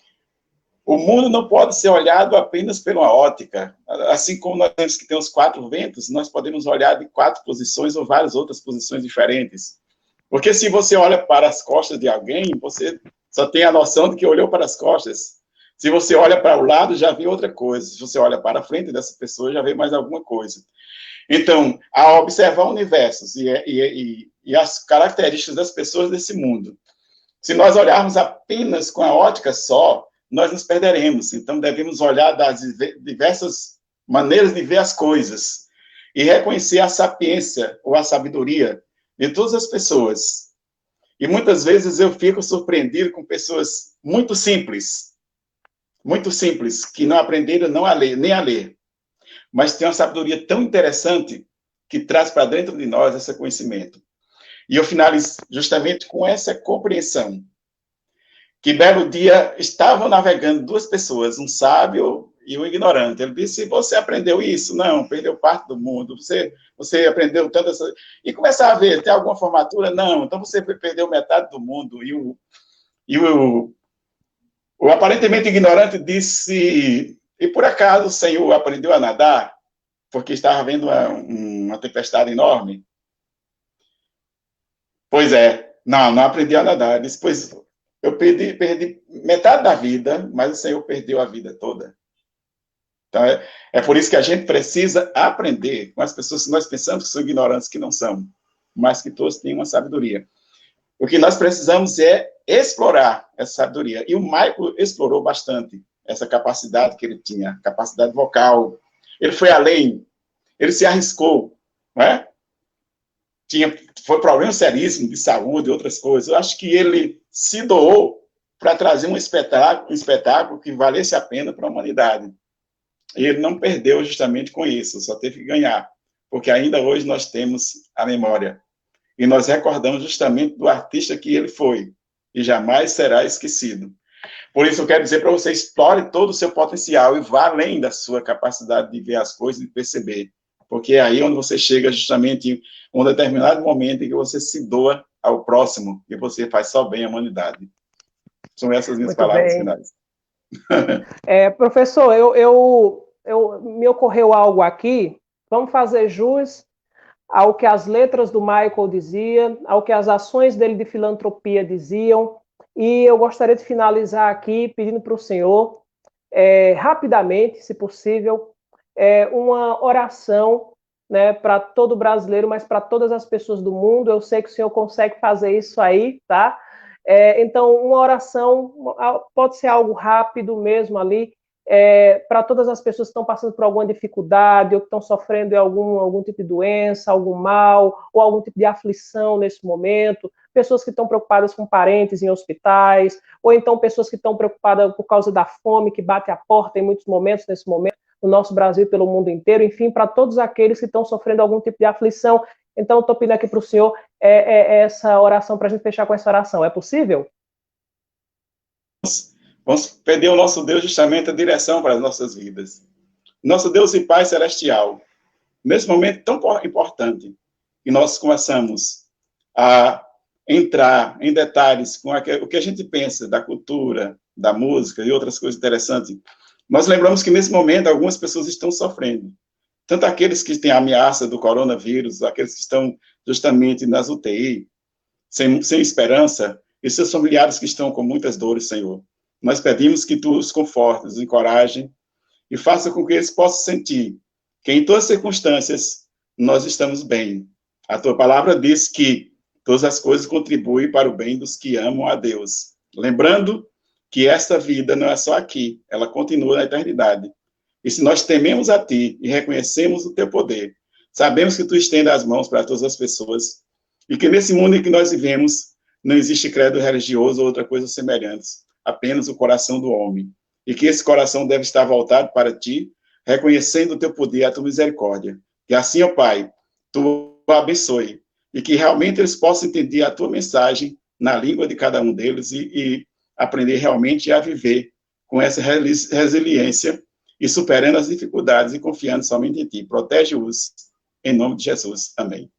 o mundo não pode ser olhado apenas pela ótica. Assim como nós temos que ter os 4 ventos, nós podemos olhar de 4 posições ou várias outras posições diferentes. Porque se você olha para as costas de alguém, você só tem a noção de que olhou para as costas. Se você olha para o lado, já vê outra coisa. Se você olha para a frente dessa pessoa, já vê mais alguma coisa. Então, ao observar universos e as características das pessoas desse mundo, se nós olharmos apenas com a ótica só, nós nos perderemos. Então, devemos olhar das diversas maneiras de ver as coisas e reconhecer a sapiência ou a sabedoria de todas as pessoas. E muitas vezes eu fico surpreendido com pessoas muito simples, que não aprenderam nem a ler, mas têm uma sabedoria tão interessante que traz para dentro de nós esse conhecimento. E eu finalizo justamente com essa compreensão. Que belo dia estavam navegando 2 pessoas, um sábio e um ignorante. Ele disse: você aprendeu isso? Não, perdeu parte do mundo. Você aprendeu tanto essa... E começar a ver, tem alguma formatura? Não, então você perdeu metade do mundo. E o aparentemente ignorante disse: e por acaso o Senhor aprendeu a nadar? Porque estava havendo uma tempestade enorme. Pois é, Não, não aprendi a nadar. Depois eu perdi metade da vida, mas o Senhor perdeu a vida toda. Então, é por isso que a gente precisa aprender com as pessoas que nós pensamos que são ignorantes, que não são, mas que todos têm uma sabedoria. O que nós precisamos é explorar essa sabedoria. E o Michael explorou bastante essa capacidade que ele tinha, capacidade vocal. Ele foi além, ele se arriscou, não é? Foi problema seríssimo de saúde e outras coisas. Eu acho que ele se doou para trazer um espetáculo que valesse a pena para a humanidade. E ele não perdeu justamente com isso, só teve que ganhar, porque ainda hoje nós temos a memória. E nós recordamos justamente do artista que ele foi, e jamais será esquecido. Por isso eu quero dizer para você, explore todo o seu potencial e vá além da sua capacidade de ver as coisas e perceber, porque é aí onde você chega justamente em um determinado momento em que você se doa ao próximo e você faz só bem à humanidade. São essas minhas Muito palavras bem. finais. Professor, me ocorreu algo aqui. Vamos fazer jus ao que as letras do Michael diziam, ao que as ações dele de filantropia diziam. E eu gostaria de finalizar aqui pedindo para o senhor, rapidamente, se possível, uma oração, né, para todo brasileiro, mas para todas as pessoas do mundo. Eu sei que o senhor consegue fazer isso aí, tá? Então, uma oração pode ser algo rápido mesmo ali, para todas as pessoas que estão passando por alguma dificuldade ou que estão sofrendo de algum tipo de doença, algum mal, ou algum tipo de aflição nesse momento, pessoas que estão preocupadas com parentes em hospitais, ou então pessoas que estão preocupadas por causa da fome que bate a porta em muitos momentos, nesse momento, no nosso Brasil e pelo mundo inteiro, enfim, para todos aqueles que estão sofrendo algum tipo de aflição. Então, eu estou pedindo aqui para o senhor essa oração, para a gente fechar com essa oração. É possível? Vamos pedir ao nosso Deus justamente a direção para as nossas vidas. Nosso Deus e Pai Celestial, nesse momento tão importante, que nós começamos a entrar em detalhes com o que a gente pensa da cultura, da música e outras coisas interessantes, nós lembramos que nesse momento algumas pessoas estão sofrendo. Tanto aqueles que têm a ameaça do coronavírus, aqueles que estão justamente nas UTI, sem esperança, e seus familiares que estão com muitas dores, Senhor. Nós pedimos que Tu os confortes, os encorajem e faça com que eles possam sentir que em todas as circunstâncias nós estamos bem. A Tua palavra diz que todas as coisas contribuem para o bem dos que amam a Deus. Lembrando que esta vida não é só aqui, ela continua na eternidade. E se nós tememos a Ti e reconhecemos o Teu poder, sabemos que Tu estendes as mãos para todas as pessoas e que nesse mundo em que nós vivemos não existe credo religioso ou outra coisa semelhante, apenas o coração do homem. E que esse coração deve estar voltado para Ti, reconhecendo o Teu poder e a Tua misericórdia. Que assim, ó Pai, Tu abençoe e que realmente eles possam entender a Tua mensagem na língua de cada um deles e aprender realmente a viver com essa resiliência e superando as dificuldades e confiando somente em Ti. Protege-os, em nome de Jesus. Amém.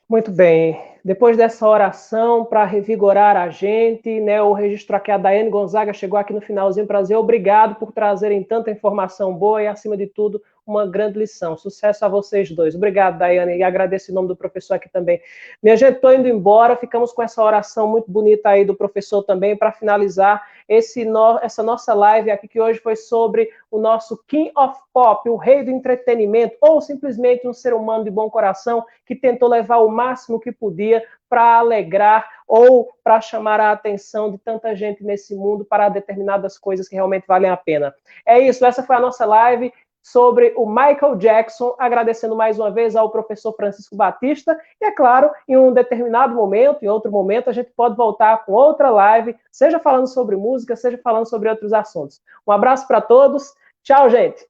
Muito bem. Depois dessa oração, para revigorar a gente, né, o registro aqui, a Daiane Gonzaga chegou aqui no finalzinho para dizer obrigado por trazerem tanta informação boa e, acima de tudo, uma grande lição. Sucesso a vocês dois. Obrigado, Daiane, e agradeço em nome do professor aqui também. Minha gente, estou indo embora, ficamos com essa oração muito bonita aí do professor também, para finalizar essa nossa live aqui, que hoje foi sobre o nosso King of Pop, o rei do entretenimento, ou simplesmente um ser humano de bom coração que tentou levar o máximo que podia para alegrar ou para chamar a atenção de tanta gente nesse mundo para determinadas coisas que realmente valem a pena. É isso, essa foi a nossa live sobre o Michael Jackson, agradecendo mais uma vez ao professor Francisco Batista, e é claro, em um determinado momento, em outro momento, a gente pode voltar com outra live, seja falando sobre música, seja falando sobre outros assuntos. Um abraço para todos, tchau, gente!